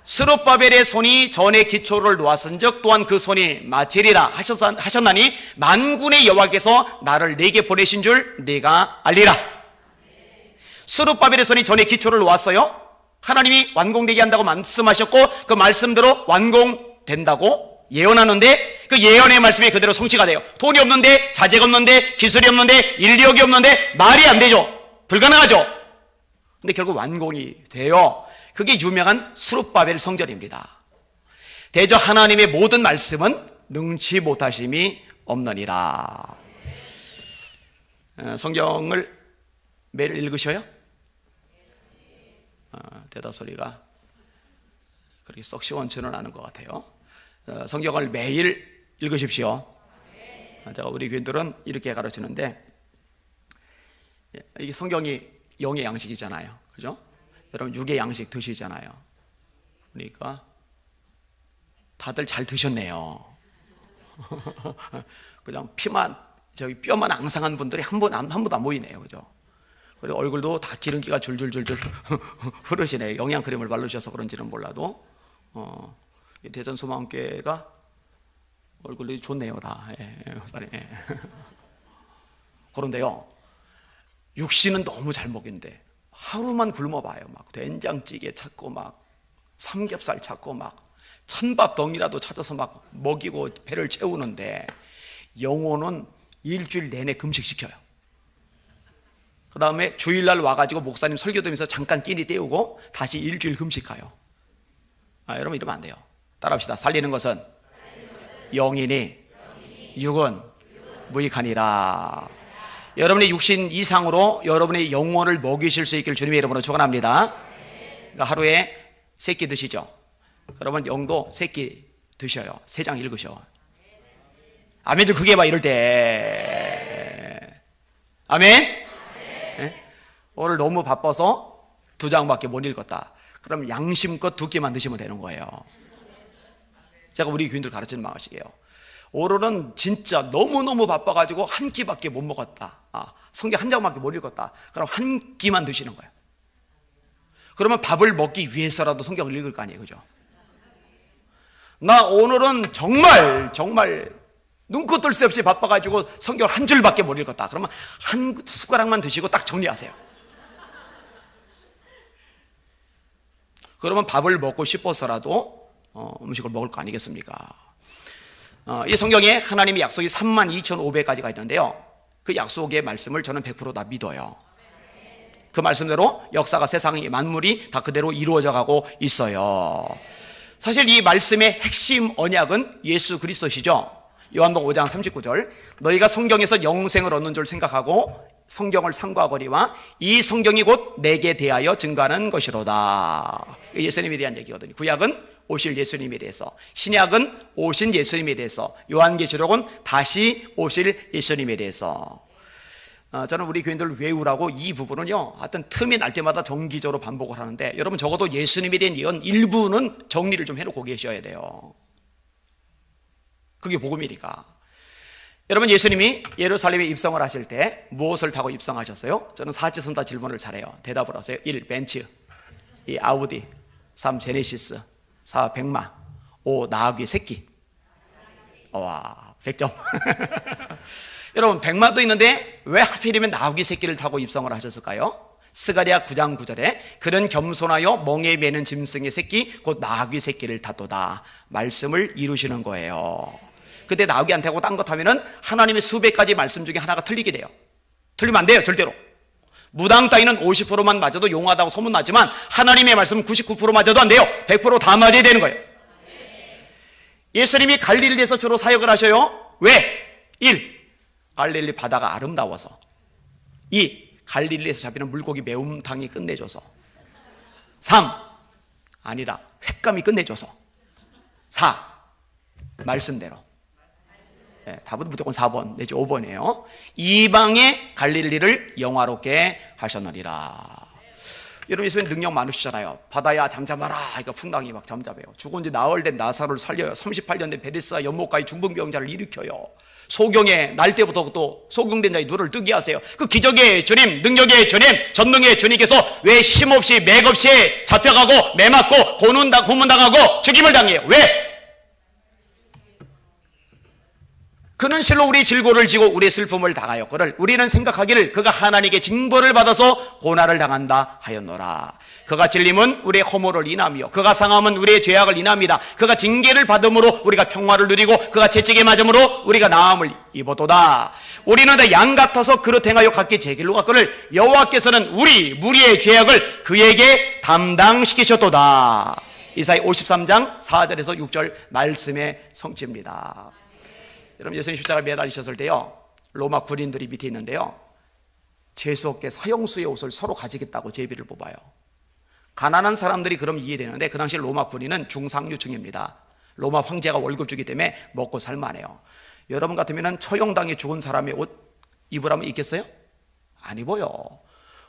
스룹바벨의 손이 전에 기초를 놓았은즉 또한 그 손이 마치리라 하셨나니 만군의 여호와께서 나를 내게 보내신 줄 네가 알리라. 스룹바벨의 손이 전에 기초를 놓았어요. 하나님이 완공되게 한다고 말씀하셨고 그 말씀대로 완공된다고 예언하는데 그 예언의 말씀이 그대로 성취가 돼요. 돈이 없는데, 자재가 없는데, 기술이 없는데, 인력이 없는데 말이 안 되죠. 불가능하죠. 근데 결국 완공이 돼요. 그게 유명한 스룹바벨 성전입니다. 대저 하나님의 모든 말씀은 능치 못하심이 없느니라. 성경을 매일 읽으셔요? 대답 소리가 그렇게 썩 시원치는 않은 것 같아요. 성경을 매일 읽으십시오. 제가 우리 교인들은 이렇게 가르치는데, 이게 성경이 영의 양식이잖아요, 그죠? 여러분 육의 양식 드시잖아요. 그러니까 다들 잘 드셨네요. 그냥 뼈만 앙상한 분들이 한 분도 안 보이네요, 그죠? 그리고 얼굴도 다 기름기가 줄줄줄줄 흐르시네요. 영양크림을 바르셔서 그런지는 몰라도. 대전소망교회가 얼굴이 좋네요, 다. 예. 그런데요, 육신은 너무 잘 먹인데 하루만 굶어봐요. 막 된장찌개 찾고, 막 삼겹살 찾고, 막 찬밥 덩이라도 찾아서 막 먹이고 배를 채우는데, 영혼은 일주일 내내 금식시켜요. 그 다음에 주일날 와가지고 목사님 설교 들으면서 잠깐 끼니 때우고 다시 일주일 금식가요. 여러분 이러면 안 돼요. 따라합시다. 살리는 것은 영이니 육은 무익하니라. 여러분의 육신 이상으로 여러분의 영혼을 먹이실 수 있길 주님의 이름으로 축원합니다. 그러니까 하루에 3끼 드시죠. 그러면 영도 3끼 드셔요. 3장 읽으셔. 아멘 좀 크게 봐, 이럴 때. 아멘. 네? 오늘 너무 바빠서 2장밖에 못 읽었다. 그럼 양심껏 2끼만 드시면 되는 거예요. 제가 우리 교인들 가르치는 방식이에요. 오늘은 진짜 너무너무 바빠가지고 1끼밖에 못 먹었다. 성경 1장밖에 못 읽었다. 그럼 1끼만 드시는 거예요. 그러면 밥을 먹기 위해서라도 성경을 읽을 거 아니에요, 그죠? 나 오늘은 정말 눈코 뜰 새 없이 바빠가지고 성경 1줄밖에 못 읽었다. 그러면 한 숟가락만 드시고 딱 정리하세요. 그러면 밥을 먹고 싶어서라도 음식을 먹을 거 아니겠습니까? 이 성경에 하나님의 약속이 32,500가지가 있는데요, 그 약속의 말씀을 저는 100% 다 믿어요. 그 말씀대로 역사가, 세상의 만물이 다 그대로 이루어져 가고 있어요. 사실 이 말씀의 핵심 언약은 예수 그리스도시죠. 요한복음 5장 39절, 너희가 성경에서 영생을 얻는 줄 생각하고 성경을 상고하거니와 이 성경이 곧 내게 대하여 증거하는 것이로다. 예수님에 대한 얘기거든요. 구약은 오실 예수님에 대해서, 신약은 오신 예수님에 대해서, 요한계시록은 다시 오실 예수님에 대해서. 저는 우리 교인들 외우라고 이 부분은요, 하여튼 틈이 날 때마다 정기적으로 반복을 하는데, 여러분 적어도 예수님에 대한 예언 일부는 정리를 좀 해놓고 계셔야 돼요. 그게 복음이니까. 여러분, 예수님이 예루살렘에 입성을 하실 때 무엇을 타고 입성하셨어요? 저는 사지선다 질문을 잘해요. 대답을 하세요. 1. 벤츠, 2. 아우디, 3. 제네시스, 4. 백마, 5. 나귀 새끼. 와, 100점. 여러분, 백마도 있는데 왜 하필이면 나귀 새끼를 타고 입성을 하셨을까요? 스가랴 9장 9절에 그는 겸손하여 멍에 매는 짐승의 새끼 곧 나귀 새끼를 타도다 말씀을 이루시는 거예요. 그때 나귀 안 타고 딴 거 타면은 하나님의 수백 가지 말씀 중에 하나가 틀리게 돼요. 틀리면 안 돼요, 절대로. 무당 따위는 50%만 맞아도 용하다고 소문나지만 하나님의 말씀은 99% 맞아도 안 돼요. 100% 다 맞아야 되는 거예요. 예수님이 갈릴리에서 주로 사역을 하셔요. 왜? 1. 갈릴리 바다가 아름다워서. 2. 갈릴리에서 잡히는 물고기 매운탕이 끝내줘서. 3. 아니다, 횟감이 끝내줘서. 4. 말씀대로. 네, 답은 무조건 4번 내지 5번이에요. 이방의 갈릴리를 영화롭게 하셨느니라. 여러분, 예수님 능력 많으시잖아요. 바다야 잠잠하라, 이거 풍랑이 막 잠잠해요. 죽은 지 나흘 된 나사로를 살려요. 38년 된 베데스다 연못가의 중풍병자를 일으켜요. 소경에 날 때부터 또 소경된 자의 눈을 뜨게 하세요. 그 기적의 주님, 능력의 주님, 전능의 주님께서 왜 쉼없이 맥없이 잡혀가고 매맞고 고문당하고 죽임을 당해요? 왜? 그는 실로 우리 질고를 지고 우리의 슬픔을 당하였거늘 우리는 생각하기를 그가 하나님께 징벌을 받아서 고난을 당한다 하였노라. 그가 질림은 우리의 허물을 인하며 그가 상함은 우리의 죄악을 인함이다. 그가 징계를 받음으로 우리가 평화를 누리고 그가 채찍에 맞음으로 우리가 나음을 입었도다. 우리는 다 양 같아서 그릇 행하여 각기 제 길로 갔거늘 여호와께서는 우리 무리의 죄악을 그에게 담당시키셨도다. 이사야 53장 4절에서 6절 말씀의 성취입니다. 여러분, 예수님 십자가에 매달리셨을 때요, 로마 군인들이 밑에 있는데요, 재수없게 사형수의 옷을 서로 가지겠다고 제비를 뽑아요. 가난한 사람들이 그럼 이해되는데 그 당시 로마 군인은 중상류층입니다. 로마 황제가 월급 주기 때문에 먹고 살만해요. 여러분 같으면 처형당해 죽은 사람의 옷 입으라면 입겠어요? 안 입어요.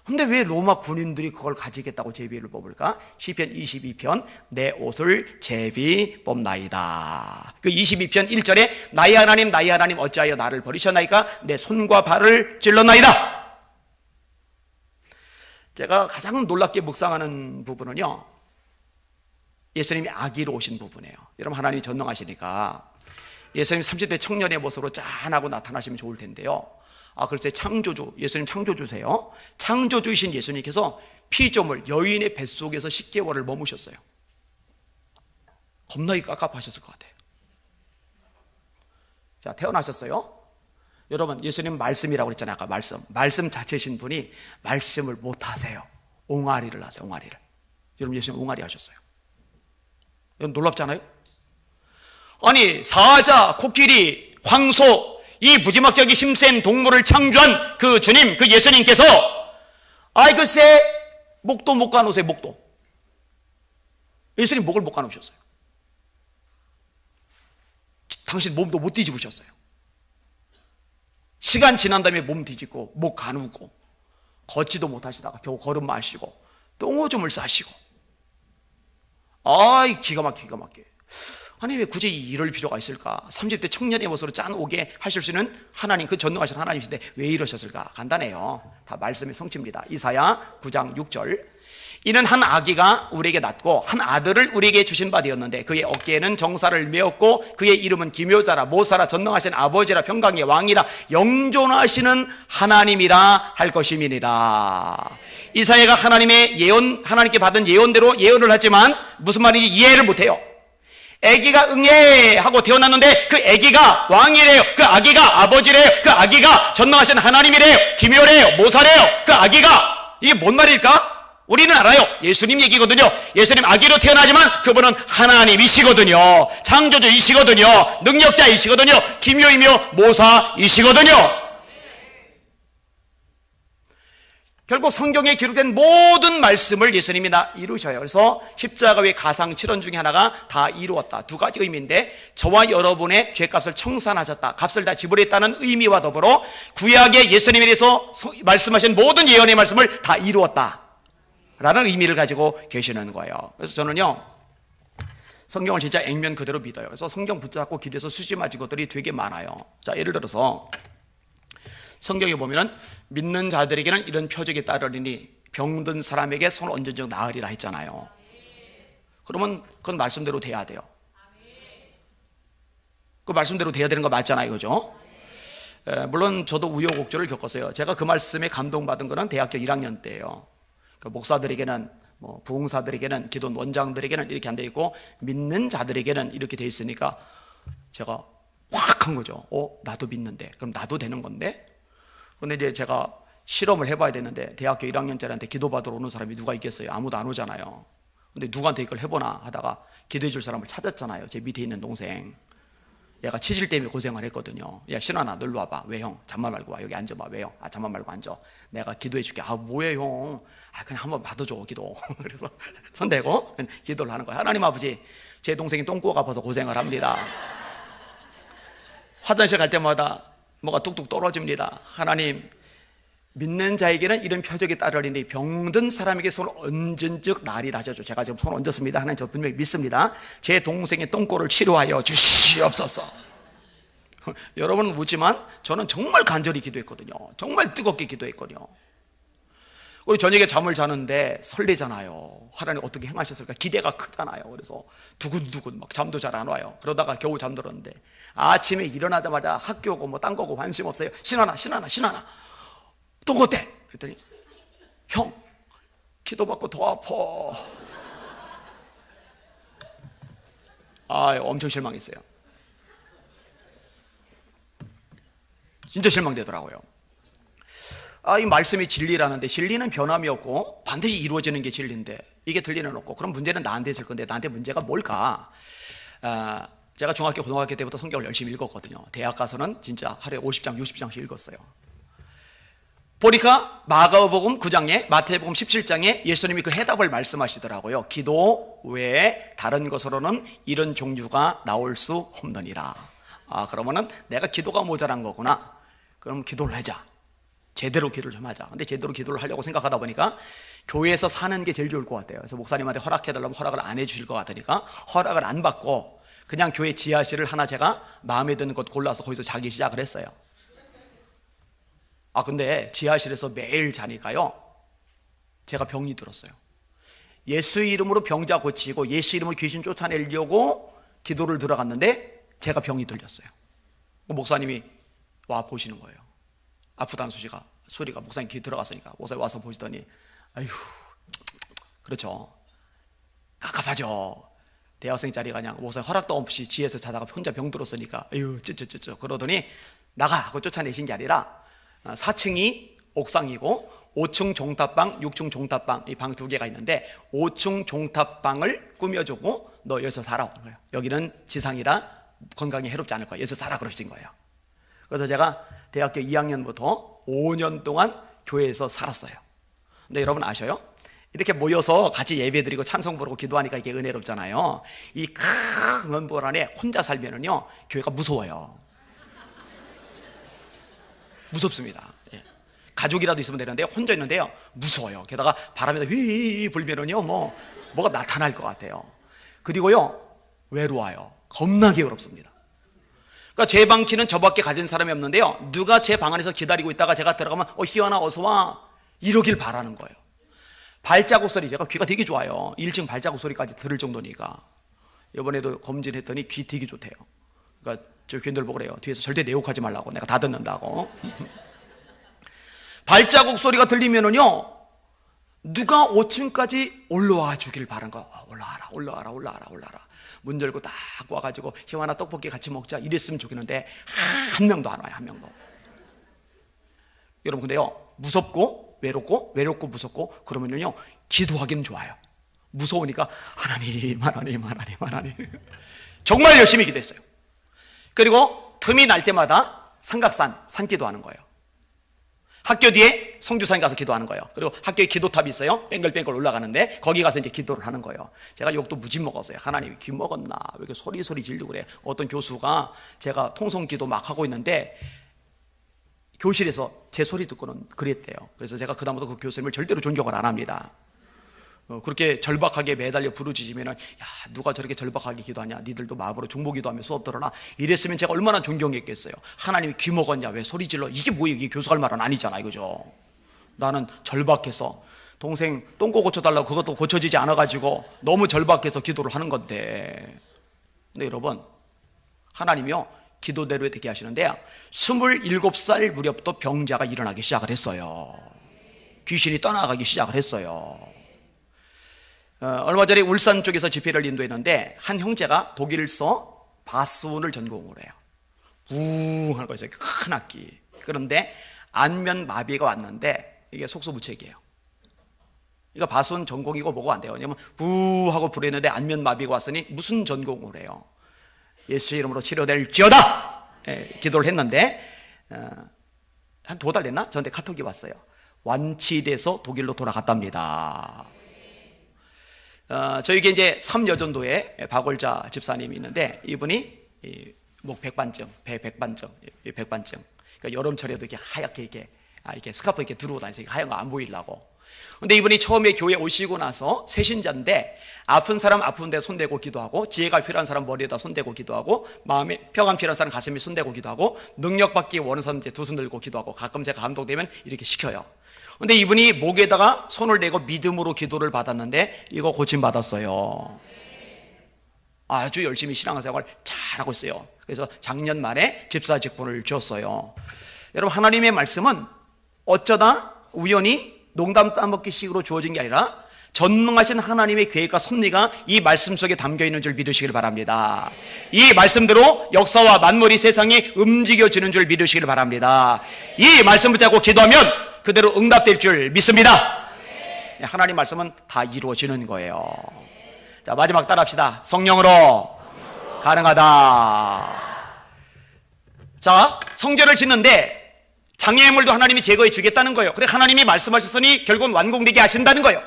근데 왜 로마 군인들이 그걸 가지겠다고 제비를 뽑을까? 시편 22편 내 옷을 제비 뽑나이다. 그 22편 1절에 나의 하나님 어찌하여 나를 버리셨나이까? 내 손과 발을 찔렀나이다. 제가 가장 놀랍게 묵상하는 부분은요, 예수님이 아기로 오신 부분이에요. 여러분, 하나님이 전능하시니까 예수님 30대 청년의 모습으로 짠하고 나타나시면 좋을 텐데요, 글쎄, 창조주, 예수님 창조주세요. 창조주이신 예수님께서 피조물 여인의 뱃속에서 10개월을 머무셨어요. 겁나게 깝깝하셨을 것 같아요. 자, 태어나셨어요. 여러분, 예수님 말씀이라고 그랬잖아요. 아까 말씀 자체신 분이 말씀을 못하세요. 옹알이를 하세요. 옹알이를. 여러분, 예수님 옹알이 하셨어요. 여러분, 놀랍잖아요. 아니, 사자, 코끼리, 황소, 이 무지막지하게 힘센 동물을 창조한 그 주님, 그 예수님께서 글쎄, 목도 못 가누세요. 목도. 예수님 목을 못 가누셨어요. 당신 몸도 못 뒤집으셨어요. 시간 지난 다음에 몸 뒤집고 목 가누고 걷지도 못하시다가 겨우 걸음만 하시고 똥오줌을 싸시고, 기가 막히게. 아니, 왜 굳이 이럴 필요가 있을까? 30대 청년의 모습으로 짠 오게 하실 수 있는 하나님, 그 전능하신 하나님이신데 왜 이러셨을까? 간단해요. 다 말씀의 성취입니다. 이사야 9장 6절. 이는 한 아기가 우리에게 낳고 한 아들을 우리에게 주신 바 되었는데 그의 어깨에는 정사를 메었고 그의 이름은 기묘자라 모사라 전능하신 아버지라 평강의 왕이라 영존하시는 하나님이라 할 것임이니라. 이사야가 하나님의 예언, 하나님께 받은 예언대로 예언을 하지만 무슨 말인지 이해를 못해요. 아기가 응애 하고 태어났는데 그 아기가 왕이래요. 그 아기가 아버지래요. 그 아기가 전능하신 하나님이래요. 기묘래요. 모사래요. 그 아기가, 이게 뭔 말일까? 우리는 알아요. 예수님 얘기거든요. 예수님 아기로 태어나지만 그분은 하나님이시거든요. 창조주이시거든요. 능력자이시거든요. 기묘이며 모사이시거든요. 결국 성경에 기록된 모든 말씀을 예수님이 다 이루셔요. 그래서 십자가 외 가상 7원 중에 하나가 다 이루었다. 두 가지 의미인데, 저와 여러분의 죄값을 청산하셨다, 값을 다 지불했다는 의미와 더불어 구약의 예수님에 대해서 말씀하신 모든 예언의 말씀을 다 이루었다 라는 의미를 가지고 계시는 거예요. 그래서 저는요, 성경을 진짜 액면 그대로 믿어요. 그래서 성경 붙잡고 기도해서 수지 맞은 것들이 되게 많아요. 자, 예를 들어서 성경에 보면은 믿는 자들에게는 이런 표적이 따르리니 병든 사람에게 손을 얹은 적 나으리라 했잖아요. 그러면 그건 말씀대로 돼야 돼요. 그 말씀대로 돼야 되는 거 맞잖아요. 그죠? 물론 저도 우여곡절을 겪었어요. 제가 그 말씀에 감동받은 거는 대학교 1학년 때예요. 그 목사들에게는, 부흥사들에게는, 기도 원장들에게는 이렇게 안 돼 있고 믿는 자들에게는 이렇게 돼 있으니까 제가 확 한 거죠. 나도 믿는데, 그럼 나도 되는 건데. 근데 이제 제가 실험을 해봐야 되는데 대학교 1학년짜리한테 기도받으러 오는 사람이 누가 있겠어요? 아무도 안 오잖아요. 근데 누구한테 이걸 해보나 하다가 기도해 줄 사람을 찾았잖아요. 제 밑에 있는 동생. 얘가 치질 때문에 고생을 했거든요. 야, 신환아, 놀러 와봐. 왜 형? 잠만 말고 와. 여기 앉아봐. 왜 형? 잠만 말고 앉아. 내가 기도해 줄게. 뭐해 형? 그냥 한번 받아줘, 기도. 그래서 손 대고 기도를 하는 거예요. 하나님 아버지, 제 동생이 똥꼬가 아파서 고생을 합니다. 화장실 갈 때마다 뭐가 뚝뚝 떨어집니다. 하나님, 믿는 자에게는 이런 표적이 따르리니 병든 사람에게 손을 얹은 즉 나으리라 하셨죠. 제가 지금 손을 얹었습니다. 하나님, 저 분명히 믿습니다. 제 동생의 똥꼬를 치료하여 주시옵소서. 여러분은 묻지만 저는 정말 간절히 기도했거든요. 정말 뜨겁게 기도했거든요. 우리 저녁에 잠을 자는데 설레잖아요. 하나님 어떻게 행하셨을까? 기대가 크잖아요. 그래서 두근두근 막 잠도 잘 안 와요. 그러다가 겨우 잠들었는데 아침에 일어나자마자 학교고 뭐 딴 거고 관심 없어요. 신환아 똥 어때? 그랬더니 형, 기도받고 더 아파. 엄청 실망했어요. 진짜 실망되더라고요. 이 말씀이 진리라는데 진리는 변함이 없고 반드시 이루어지는 게 진리인데 이게 들리는 없고, 그럼 문제는 나한테 있을 건데 나한테 문제가 뭘까? 제가 중학교, 고등학교 때부터 성경을 열심히 읽었거든요. 대학 가서는 진짜 하루에 50장, 60장씩 읽었어요. 보니까 마가복음 9장에, 마태복음 17장에 예수님이 그 해답을 말씀하시더라고요. 기도 외에 다른 것으로는 이런 종류가 나올 수 없느니라. 그러면은 내가 기도가 모자란 거구나. 그럼 기도를 하자. 제대로 기도를 좀 하자. 근데 제대로 기도를 하려고 생각하다 보니까 교회에서 사는 게 제일 좋을 것 같아요. 그래서 목사님한테 허락해달라면 허락을 안 해주실 것 같으니까 허락을 안 받고 그냥 교회 지하실을 하나 제가 마음에 드는 곳 골라서 거기서 자기 시작을 했어요. 근데 지하실에서 매일 자니까요, 제가 병이 들었어요. 예수 이름으로 병자 고치고 예수 이름으로 귀신 쫓아내려고 기도를 들어갔는데 제가 병이 들렸어요. 목사님이 와 보시는 거예요. 아프다는 소리가 목사님 귀 들어갔으니까 목사님 와서 보시더니 아휴, 그렇죠, 깝깝하죠. 대학생짜리 그냥 목사님 허락도 없이 지혜에서 자다가 혼자 병 들었으니까 아유 ጭጭጭጭ 그러더니 나가 하고 쫓아내신 게 아니라 4층이 옥상이고 5층 종탑방, 6층 종탑방, 이 방 두 개가 있는데 5층 종탑방을 꾸며주고 너 여기서 살아 오는 거예요. 여기는 지상이라 건강에 해롭지 않을 거야. 여기서 살아 그러신 거예요. 그래서 제가 대학교 2학년부터 5년 동안 교회에서 살았어요. 근데 여러분 아셔요? 이렇게 모여서 같이 예배드리고 찬송 부르고 기도하니까 이게 은혜롭잖아요. 이 큰 은볼 안에 혼자 살면은요, 교회가 무서워요. 무섭습니다. 예. 가족이라도 있으면 되는데 혼자 있는데요 무서워요. 게다가 바람에다 휘 불면은요 뭐가 나타날 것 같아요. 그리고요 외로워요. 겁나게 외롭습니다. 그러니까 제 방 키는 저밖에 가진 사람이 없는데요, 누가 제 방 안에서 기다리고 있다가 제가 들어가면 희연아 어서 와 이러길 바라는 거예요. 발자국 소리, 제가 귀가 되게 좋아요. 1층 발자국 소리까지 들을 정도니까. 이번에도 검진했더니 귀 되게 좋대요. 그러니까 저 교인들 보고 그래요. 뒤에서 절대 내 욕하지 말라고, 내가 다 듣는다고. 발자국 소리가 들리면은요 누가 5층까지 올라와 주길 바란 거야. 올라와라. 문 열고 딱 와가지고 희환아 떡볶이 같이 먹자 이랬으면 좋겠는데 한 명도 안 와요. 한 명도. 여러분 근데요 무섭고 외롭고 무섭고 그러면요 기도하기는 좋아요. 무서우니까 하나님 정말 열심히 기도했어요. 그리고 틈이 날 때마다 산기도 하는 거예요. 학교 뒤에 성주산에 가서 기도하는 거예요. 그리고 학교에 기도탑이 있어요. 뺑글뺑글 올라가는데 거기 가서 이제 기도를 하는 거예요. 제가 욕도 무지 먹었어요. 하나님이 귀 먹었나 왜 이렇게 소리 지르고 그래. 어떤 교수가 제가 통성기도 막 하고 있는데 교실에서 제 소리 듣고는 그랬대요. 그래서 제가 그다음부터 그 교수님을 절대로 존경을 안 합니다. 그렇게 절박하게 매달려 부르짖으면 야 누가 저렇게 절박하게 기도하냐, 니들도 마음으로 중보기도하며 수업 들어라 이랬으면 제가 얼마나 존경했겠어요. 하나님이 귀 먹었냐 왜 소리 질러, 이게 뭐예요. 이게 교수할 말은 아니잖아 이거죠. 나는 절박해서 동생 똥꼬 고쳐달라고 그것도 고쳐지지 않아가지고 너무 절박해서 기도를 하는 건데. 근데 여러분 하나님이요 기도대로 되게 하시는데요 27살 무렵부터 병자가 일어나기 시작을 했어요. 귀신이 떠나가기 시작을 했어요. 얼마 전에 울산 쪽에서 집회를 인도했는데 한 형제가 독일서 바스운을 전공을 해요. 웅 하는 거 있어요. 큰 악기. 그런데 안면 마비가 왔는데 이게 속수무책이에요. 이거 바스운 전공이고 뭐고 안 돼요. 왜냐면 부 하고 부르는데 안면 마비가 왔으니 무슨 전공을 해요. 예수 이름으로 치료될지어다 기도를 했는데 한 2달 됐나? 저한테 카톡이 왔어요. 완치돼서 독일로 돌아갔답니다. 저에게 이제 삼여전도에 박월자 집사님이 있는데 이분이 목 백반증, 배 백반증, 백반증. 그러니까 여름철에도 이렇게 하얗게 이렇게 스카프 이렇게 두르고 다니면서 하얀 거 안 보이려고. 근데 이분이 처음에 교회 오시고 나서 새신자인데 아픈 사람 아픈 데 손대고 기도하고, 지혜가 필요한 사람 머리에다 손대고 기도하고, 마음에 평안 필요한 사람 가슴에 손대고 기도하고, 능력받기 원하는 사람 두 손 들고 기도하고, 가끔 제가 감동되면 이렇게 시켜요. 근데 이분이 목에다가 손을 대고 믿음으로 기도를 받았는데 이거 고침받았어요. 아주 열심히 신앙생활 잘하고 있어요. 그래서 작년 말에 집사 직분을 줬어요. 여러분 하나님의 말씀은 어쩌다 우연히 농담 따먹기식으로 주어진 게 아니라 전능하신 하나님의 계획과 섭리가 이 말씀 속에 담겨 있는 줄 믿으시길 바랍니다. 이 말씀대로 역사와 만물이 세상이 움직여지는 줄 믿으시길 바랍니다. 이 말씀 붙잡고 기도하면 그대로 응답될 줄 믿습니다. 하나님 말씀은 다 이루어지는 거예요. 자, 마지막 따라합시다. 성령으로 가능하다. 자, 성전을 짓는데 장애물도 하나님이 제거해 주겠다는 거예요. 그래 하나님이 말씀하셨으니 결국은 완공되게 하신다는 거예요.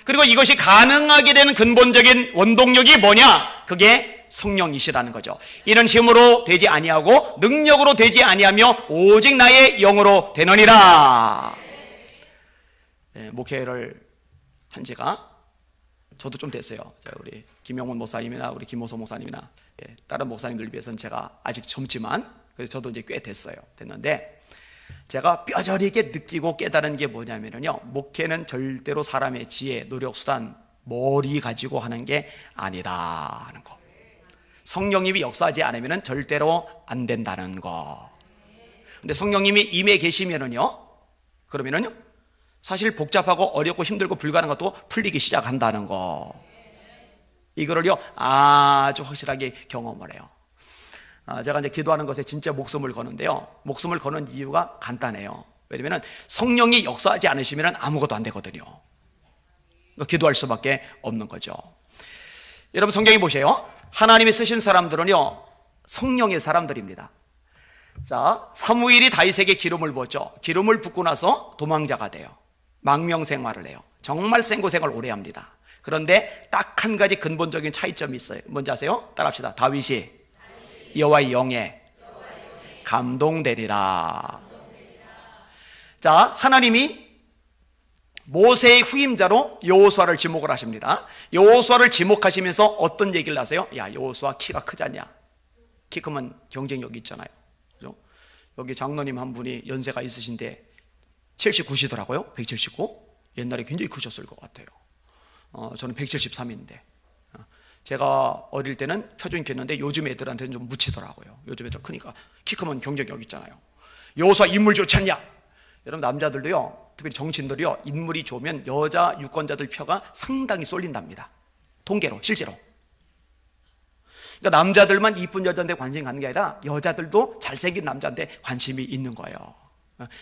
그리고 이것이 가능하게 되는 근본적인 원동력이 뭐냐? 그게 성령이시라는 거죠. 이는 힘으로 되지 아니하고 능력으로 되지 아니하며 오직 나의 영으로 되느니라. 네, 목회를 한 지가 저도 좀 됐어요. 우리 김용문 목사님이나 우리 김호소 목사님이나 다른 목사님들 비해서는 제가 아직 젊지만 그래서 저도 이제 꽤 됐는데 제가 뼈저리 있게 느끼고 깨달은 게 뭐냐면요, 목회는 절대로 사람의 지혜, 노력, 수단, 머리 가지고 하는 게 아니다 하는 거. 성령님이 역사하지 않으면 절대로 안 된다는 거. 근데 성령님이 임해 계시면은요, 그러면은요, 사실 복잡하고 어렵고 힘들고 불가능한 것도 풀리기 시작한다는 거. 이거를요 아주 확실하게 경험을 해요. 제가 이제 기도하는 것에 진짜 목숨을 거는데요, 목숨을 거는 이유가 간단해요. 왜냐면 성령이 역사하지 않으시면 아무것도 안 되거든요. 기도할 수밖에 없는 거죠. 여러분 성경에 보세요. 하나님이 쓰신 사람들은요 성령의 사람들입니다. 자, 사무엘이 다윗에게 기름을 부었죠. 기름을 붓고 나서 도망자가 돼요. 망명생활을 해요. 정말 생고생을 오래 합니다. 그런데 딱 한 가지 근본적인 차이점이 있어요. 뭔지 아세요? 따라합시다. 다윗이 여호와의 영에 감동되리라. 자, 하나님이 모세의 후임자로 여호수아를 지목을 하십니다. 여호수아를 지목하시면서 어떤 얘기를 하세요? 야, 여호수아 키가 크지 않냐? 키 크면 경쟁력이 있잖아요. 그죠? 여기 장로님 한 분이 연세가 있으신데 79시더라고요. 179. 옛날에 굉장히 크셨을 것 같아요. 저는 173인데 제가 어릴 때는 표준이 켰는데 요즘 애들한테는 좀 묻히더라고요. 요즘 애들 크니까 키 크면 경쟁력 있잖아요. 여호수아 인물 좋지 않냐? 여러분 남자들도요, 특히 정치인들이요, 인물이 좋으면 여자 유권자들 표가 상당히 쏠린답니다. 통계로, 실제로. 그러니까 남자들만 이쁜 여자한테 관심 갖는 게 아니라 여자들도 잘생긴 남자한테 관심이 있는 거예요.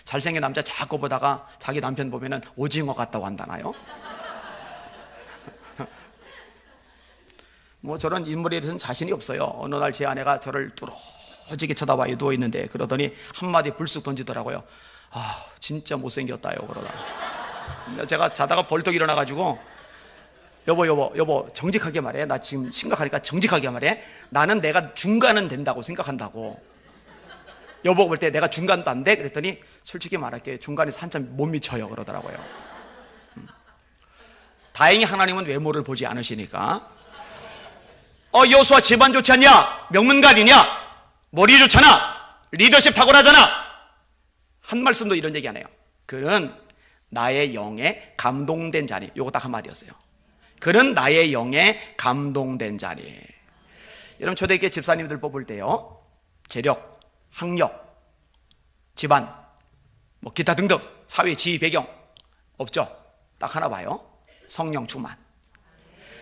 잘생긴 남자 자꾸 보다가 자기 남편 보면은 오징어 같다고 한다나요? 뭐 저런 인물에 대해서는 자신이 없어요. 어느 날 제 아내가 저를 뚫어지게 쳐다봐요. 누워있는데 그러더니 한마디 불쑥 던지더라고요. 아, 진짜 못생겼다요. 그러다 제가 자다가 벌떡 일어나가지고 여보 정직하게 말해. 나 지금 심각하니까 정직하게 말해. 나는 내가 중간은 된다고 생각한다고. 여보가 볼 때 내가 중간도 안 돼? 그랬더니 솔직히 말할게, 중간에서 한참 못 미쳐요. 그러더라고요. 다행히 하나님은 외모를 보지 않으시니까. 여호수아 집안 좋지 않냐? 명문가이냐? 머리 좋잖아? 리더십 탁월하잖아? 한 말씀도 이런 얘기 안 해요. 그는 나의 영에 감동된 자니. 요거 딱 한마디였어요. 그는 나의 영에 감동된 자니. 여러분 초대교회 집사님들 뽑을 때요, 재력, 학력, 집안, 뭐 기타 등등 사회 지위 배경 없죠? 딱 하나 봐요. 성령 충만.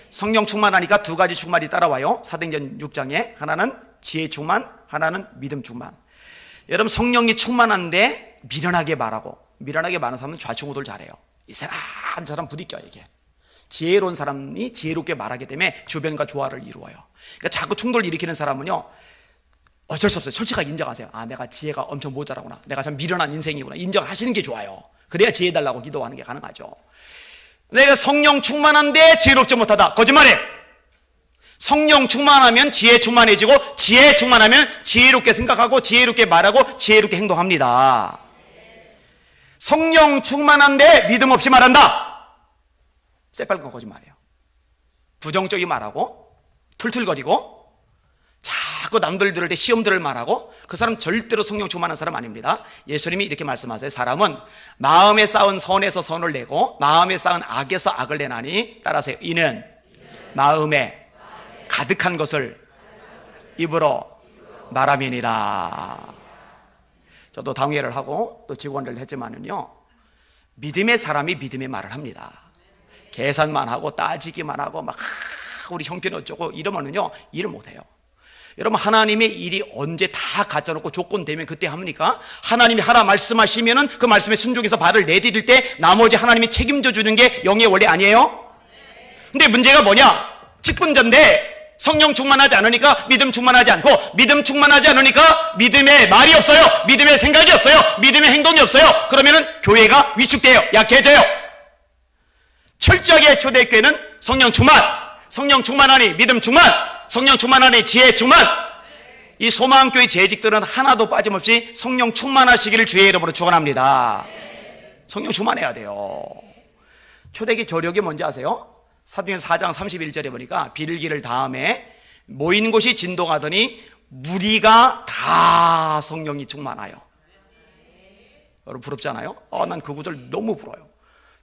성령 충만하니까 두 가지 충만이 따라와요. 사도행전 6장에 하나는 지혜 충만, 하나는 믿음 충만. 여러분 성령이 충만한데 미련하게 말하고, 미련하게 말하는 사람은 좌충우돌 잘해요. 이 사람 저 사람 부딪혀요. 이게 지혜로운 사람이 지혜롭게 말하기 때문에 주변과 조화를 이루어요. 그러니까 자꾸 충돌을 일으키는 사람은요 어쩔 수 없어요. 솔직하게 인정하세요. 아, 내가 지혜가 엄청 모자라구나, 내가 참 미련한 인생이구나, 인정하시는 게 좋아요. 그래야 지혜 달라고 기도하는 게 가능하죠. 내가 성령 충만한데 지혜롭지 못하다, 거짓말해. 성령 충만하면 지혜 충만해지고, 지혜 충만하면 지혜롭게 생각하고 지혜롭게 말하고 지혜롭게 행동합니다. 성령 충만한데 믿음 없이 말한다, 새빨간 거짓말이에요. 부정적인 말하고 툴툴거리고 자꾸 남들 들을 때 시험들을 말하고, 그 사람 절대로 성령 충만한 사람 아닙니다. 예수님이 이렇게 말씀하세요. 사람은 마음에 쌓은 선에서 선을 내고 마음에 쌓은 악에서 악을 내나니, 따라하세요. 이는 마음에 가득한 것을 입으로 말함이니라. 저도 당회를 하고 또 직원을 했지만은요, 믿음의 사람이 믿음의 말을 합니다. 계산만 하고 따지기만 하고 막 우리 형편 어쩌고 이러면은요 일을 못해요. 여러분 하나님의 일이 언제 다 갖춰놓고 조건 되면 그때 합니까? 하나님이 하나 말씀하시면은 그 말씀에 순종해서 발을 내디딜 때 나머지 하나님이 책임져 주는 게 영의 원리 아니에요? 근데 문제가 뭐냐? 직분자인데 성령 충만하지 않으니까 믿음 충만하지 않고, 믿음 충만하지 않으니까 믿음의 말이 없어요. 믿음의 생각이 없어요. 믿음의 행동이 없어요. 그러면은 교회가 위축돼요. 약해져요. 철저하게 초대교회는 성령 충만, 성령 충만하니 믿음 충만, 성령 충만하니 지혜 충만. 이 소망교회 재직들은 하나도 빠짐없이 성령 충만하시기를 주의 이름으로 축원합니다. 성령 충만해야 돼요. 초대교회 저력이 뭔지 아세요? 사도행전 4장 31절에 보니까 빌기를 다음에 모인 곳이 진동하더니 무리가 다 성령이 충만하여. 여러분 부럽지 않아요? 난 그 구절 너무 부러워요.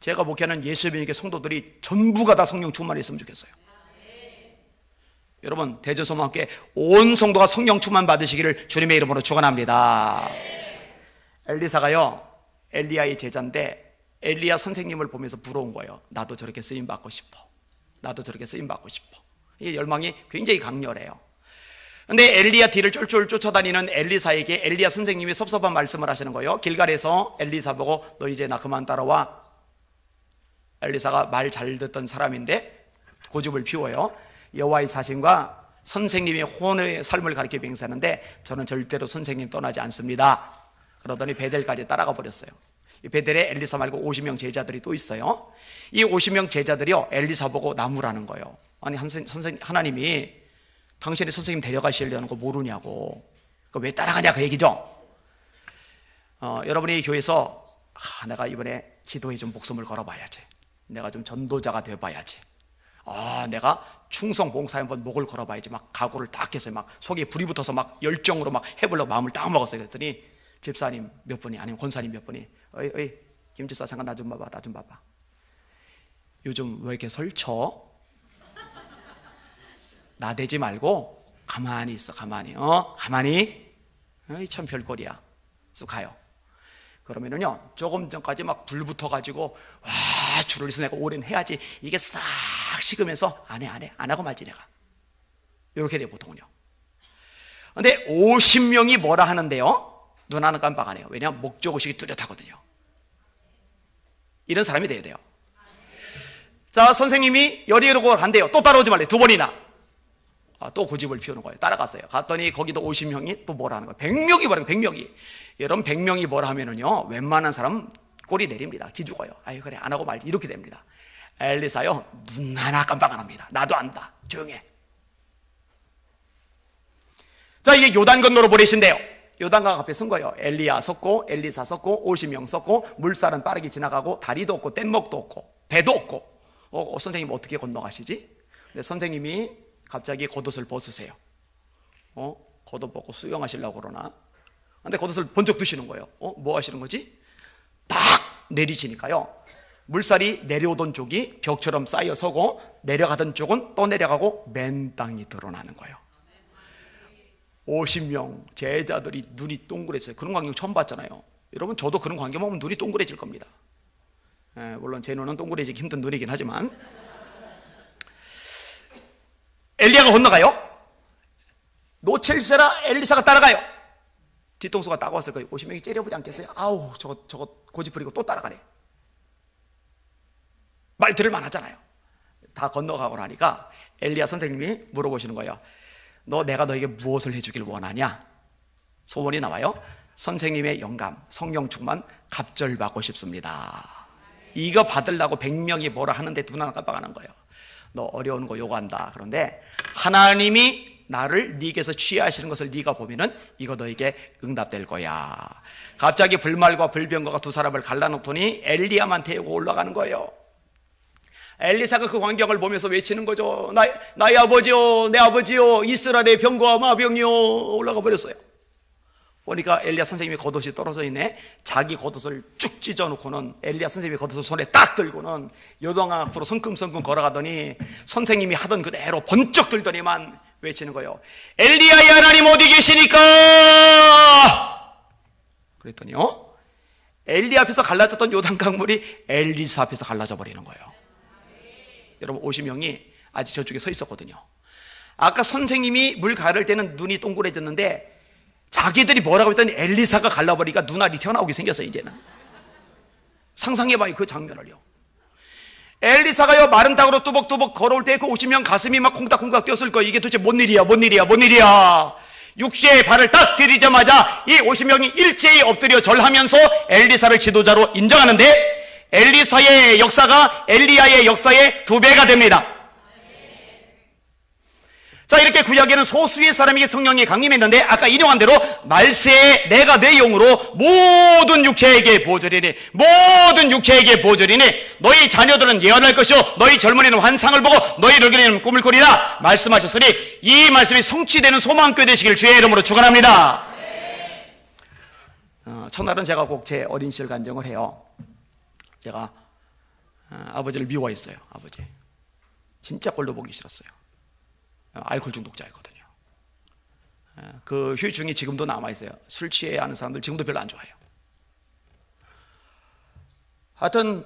제가 목회하는 예수님에게 성도들이 전부가 다 성령 충만했으면 좋겠어요. 여러분 대전소망교회 온 성도가 성령 충만 받으시기를 주님의 이름으로 축원합니다. 엘리사가요, 엘리야의 제자인데 엘리야 선생님을 보면서 부러운 거예요. 나도 저렇게 쓰임 받고 싶어. 나도 저렇게 쓰임 받고 싶어. 이 열망이 굉장히 강렬해요. 근데 엘리야 뒤를 쫄쫄 쫓아다니는 엘리사에게 엘리야 선생님이 섭섭한 말씀을 하시는 거예요. 길갈에서 엘리사 보고 너 이제 나 그만 따라와. 엘리사가 말 잘 듣던 사람인데 고집을 피워요. 여호와의 사신과 선생님의 혼의 삶을 가르쳐 맹세하는데 저는 절대로 선생님 떠나지 않습니다. 그러더니 베델까지 따라가 버렸어요. 이 베델에 엘리사 말고 50명 제자들이 또 있어요. 이 50명 제자들이요, 엘리사 보고 나무라는 거예요. 아니 하나님이 당신의 선생님 데려가시려는 거 모르냐고. 왜 따라가냐 그 얘기죠. 여러분이 교회에서 내가 이번에 기도에 좀 목숨을 걸어봐야지, 내가 좀 전도자가 돼봐야지, 내가 충성 봉사에 한번 목을 걸어봐야지, 막 각오를 딱 해서 막 속에 불이 붙어서 막 열정으로 막 해보려고 마음을 딱 먹었어요. 그랬더니 집사님 몇 분이, 아니면 권사님 몇 분이, 어이 김 집사 잠깐 나 좀 봐봐, 나 좀 봐봐. 요즘 왜 이렇게 설쳐? 나대지 말고 가만히 있어. 가만히. 참 별꼴이야. 쑥 가요. 그러면은요, 조금 전까지 막 불 붙어가지고 줄을 서서 내가 오랜 해야지, 이게 싹 식으면서 안 하고 말지 내가. 이렇게 돼요 보통은요. 근데 50명이 뭐라 하는데요, 눈 하나 깜빡 안 해요. 왜냐하면 목적의식이 뚜렷하거든요. 이런 사람이 돼야 돼요. 자, 선생님이 여리고로 간대요. 또 따라오지 말래. 2번이나. 또 고집을 피우는 거예요. 따라갔어요. 갔더니 거기도 50명이 또 뭐라 하는 거예요. 100명이 뭐라고, 100명이. 여러분 100명이 뭐라 하면은요, 웬만한 사람 꼬리 내립니다. 기죽어요. 그래 안 하고 말지, 이렇게 됩니다. 엘리사요, 눈 하나 깜빡 안 합니다. 나도 안다. 조용해. 자, 이게 요단 건너로 보내신대요. 요단강 앞에 선 거예요. 엘리야 섰고 엘리사 섰고 50명 섰고, 물살은 빠르게 지나가고 다리도 없고 뗏목도 없고 배도 없고. 선생님 어떻게 건너가시지? 근데 선생님이 갑자기 겉옷을 벗으세요. 겉옷 벗고 수영하시려고 그러나? 근데 겉옷을 번쩍 드시는 거예요. 뭐 하시는 거지? 딱 내리시니까요, 물살이 내려오던 쪽이 벽처럼 쌓여 서고 내려가던 쪽은 또 내려가고 맨 땅이 드러나는 거예요. 50명 제자들이 눈이 동그래져요. 그런 광경 처음 봤잖아요. 여러분 저도 그런 광경 보면 눈이 동그래질 겁니다. 물론 제 눈은 동그래지기 힘든 눈이긴 하지만. 엘리야가 건너가요. 노첼세라 엘리사가 따라가요. 뒤통수가 따가웠을 거예요. 50명이 째려보지 않겠어요? 저거 고집 부리고 또 따라가네. 말 들을 만하잖아요. 다 건너가고 나니까 엘리야 선생님이 물어보시는 거예요. 내가 너에게 무엇을 해주길 원하냐? 소원이 나와요. 선생님의 영감, 성령 충만 갑절받고 싶습니다. 이거 받으려고 100명이 뭐라 하는데 눈 하나 깜빡하는 거예요. 너 어려운 거 요구한다. 그런데 하나님이 나를 네게서 취하시는 것을 네가 보면은 이거 너에게 응답될 거야. 갑자기 불말과 불병거가 두 사람을 갈라놓더니 엘리야만 태우고 올라가는 거예요. 엘리사가 그 광경을 보면서 외치는 거죠. 나의 아버지요, 내 아버지요, 이스라엘의 병거와 마병이요. 올라가 버렸어요. 보니까 엘리야 선생님이 겉옷이 떨어져 있네. 자기 겉옷을 쭉 찢어놓고는 엘리야 선생님이 겉옷을 손에 딱 들고는 요단강 앞으로 성큼성큼 걸어가더니 선생님이 하던 그대로 번쩍 들더니만 외치는 거예요. 엘리야의 하나님 어디 계시니까? 그랬더니요, 엘리야 앞에서 갈라졌던 요단강물이 엘리사 앞에서 갈라져 버리는 거예요. 여러분 50명이 아직 저쪽에 서 있었거든요. 아까 선생님이 물 가를 때는 눈이 동그래졌는데 자기들이 뭐라고 했더니 엘리사가 갈라버리니까 눈알이 튀어나오게 생겼어요. 이제는 상상해봐요 그 장면을요. 엘리사가요 마른 땅으로 뚜벅뚜벅 걸어올 때 그 50명 가슴이 막 콩닥콩닥 뛰었을 거예요. 이게 도대체 뭔 일이야, 뭔 일이야, 뭔 일이야. 육시에 발을 딱 들이자마자 이 50명이 일제히 엎드려 절하면서 엘리사를 지도자로 인정하는데, 엘리사의 역사가 엘리야의 역사의 2배가 됩니다. 자, 이렇게 구약에는 소수의 사람에게 성령이 강림했는데, 아까 인용한 대로 말세에 내가 내 영으로 모든 육체에게 보절이니, 모든 육체에게 보절이니 너희 자녀들은 예언할 것이요 너희 젊은이는 환상을 보고 너희 늙은이는 꿈을 꾸리라 말씀하셨으니, 이 말씀이 성취되는 소망교회 되시길 주의 이름으로 축원합니다. 첫날은 제가 꼭 제 어린 시절 간증을 해요. 제가 아버지를 미워했어요. 아버지 진짜 꼴도 보기 싫었어요. 알코올 중독자였거든요. 그 후유증이 지금도 남아있어요. 술 취해 하는 사람들 지금도 별로 안 좋아해요. 하여튼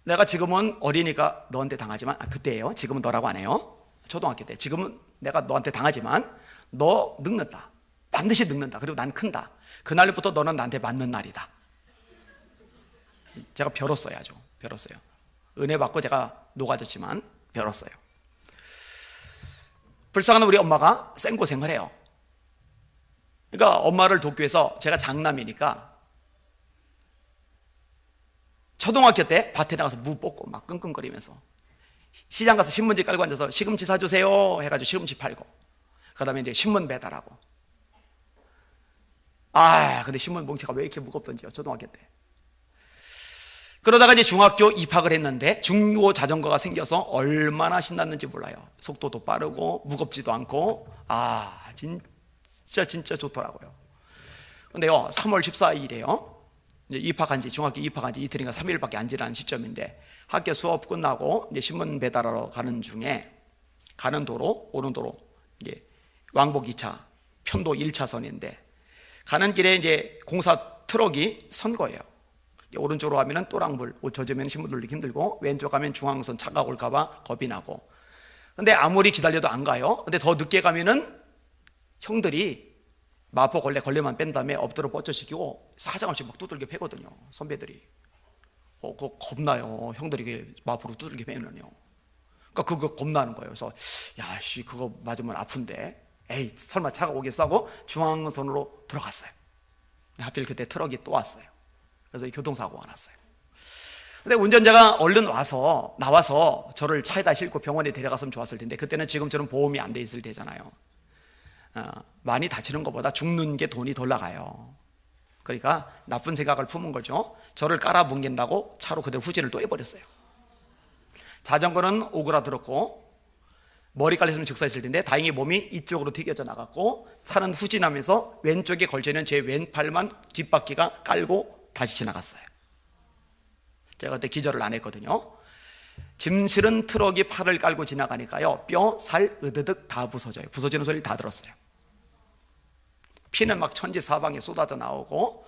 내가 지금은 어리니까 너한테 당하지만, 그때예요. 지금은 너라고 안 해요. 초등학교 때. 지금은 내가 너한테 당하지만 너 늙는다. 반드시 늙는다. 그리고 난 큰다. 그날부터 너는 나한테 맞는 날이다. 제가 벼렀어요. 아주 벼렀어요. 은혜 받고 제가 녹아졌지만 벼렀어요. 불쌍한 우리 엄마가 생고생을 해요. 그러니까 엄마를 돕기 위해서, 제가 장남이니까 초등학교 때 밭에 나가서 무 뽑고 막 끙끙거리면서, 시장 가서 신문지 깔고 앉아서 시금치 사주세요 해가지고 시금치 팔고, 그 다음에 이제 신문 배달하고. 근데 신문 뭉치가 왜 이렇게 무겁던지요, 초등학교 때. 그러다가 이제 중학교 입학을 했는데 중고 자전거가 생겨서 얼마나 신났는지 몰라요. 속도도 빠르고 무겁지도 않고, 진짜 좋더라고요. 근데요, 3월 14일이에요. 이제 입학한 지, 중학교 입학한 지 이틀인가 3일밖에 안 지난 시점인데, 학교 수업 끝나고 이제 신문 배달하러 가는 중에, 가는 도로, 오는 도로, 이제 왕복 2차, 편도 1차선인데, 가는 길에 이제 공사 트럭이 선 거예요. 오른쪽으로 가면은 또랑불, 옷 젖으면 신문 돌리기 힘들고, 왼쪽 가면 중앙선 차가 올까봐 겁이 나고. 근데 아무리 기다려도 안 가요. 근데 더 늦게 가면은 형들이 마포 걸레만 뺀 다음에 엎드려 뻗쳐시키고 사정없이 막 두들겨 패거든요, 선배들이. 그거 겁나요. 형들이 마포로 두들겨 패면요. 그러니까 그거 겁나는 거예요. 그래서 그거 맞으면 아픈데, 설마 차가 오겠어 하고 중앙선으로 들어갔어요. 하필 그때 트럭이 또 왔어요. 그래서 교통사고가 났어요. 근데 운전자가 얼른 나와서 저를 차에다 싣고 병원에 데려갔으면 좋았을 텐데, 그때는 지금처럼 보험이 안 돼 있을 때잖아요. 많이 다치는 것보다 죽는 게 돈이 덜 나가요. 그러니까 나쁜 생각을 품은 거죠. 저를 깔아뭉갠다고 차로 그대로 후진을 또 해버렸어요. 자전거는 오그라들었고 머리 깔렸으면 즉사했을 텐데, 다행히 몸이 이쪽으로 튀겨져 나갔고, 차는 후진하면서 왼쪽에 걸쳐있는 제 왼팔만 뒷바퀴가 깔고 다시 지나갔어요. 제가 그때 기절을 안 했거든요. 짐 실은 트럭이 팔을 깔고 지나가니까요, 뼈, 살, 으드득 다 부서져요. 부서지는 소리를 다 들었어요. 피는 막 천지사방에 쏟아져 나오고,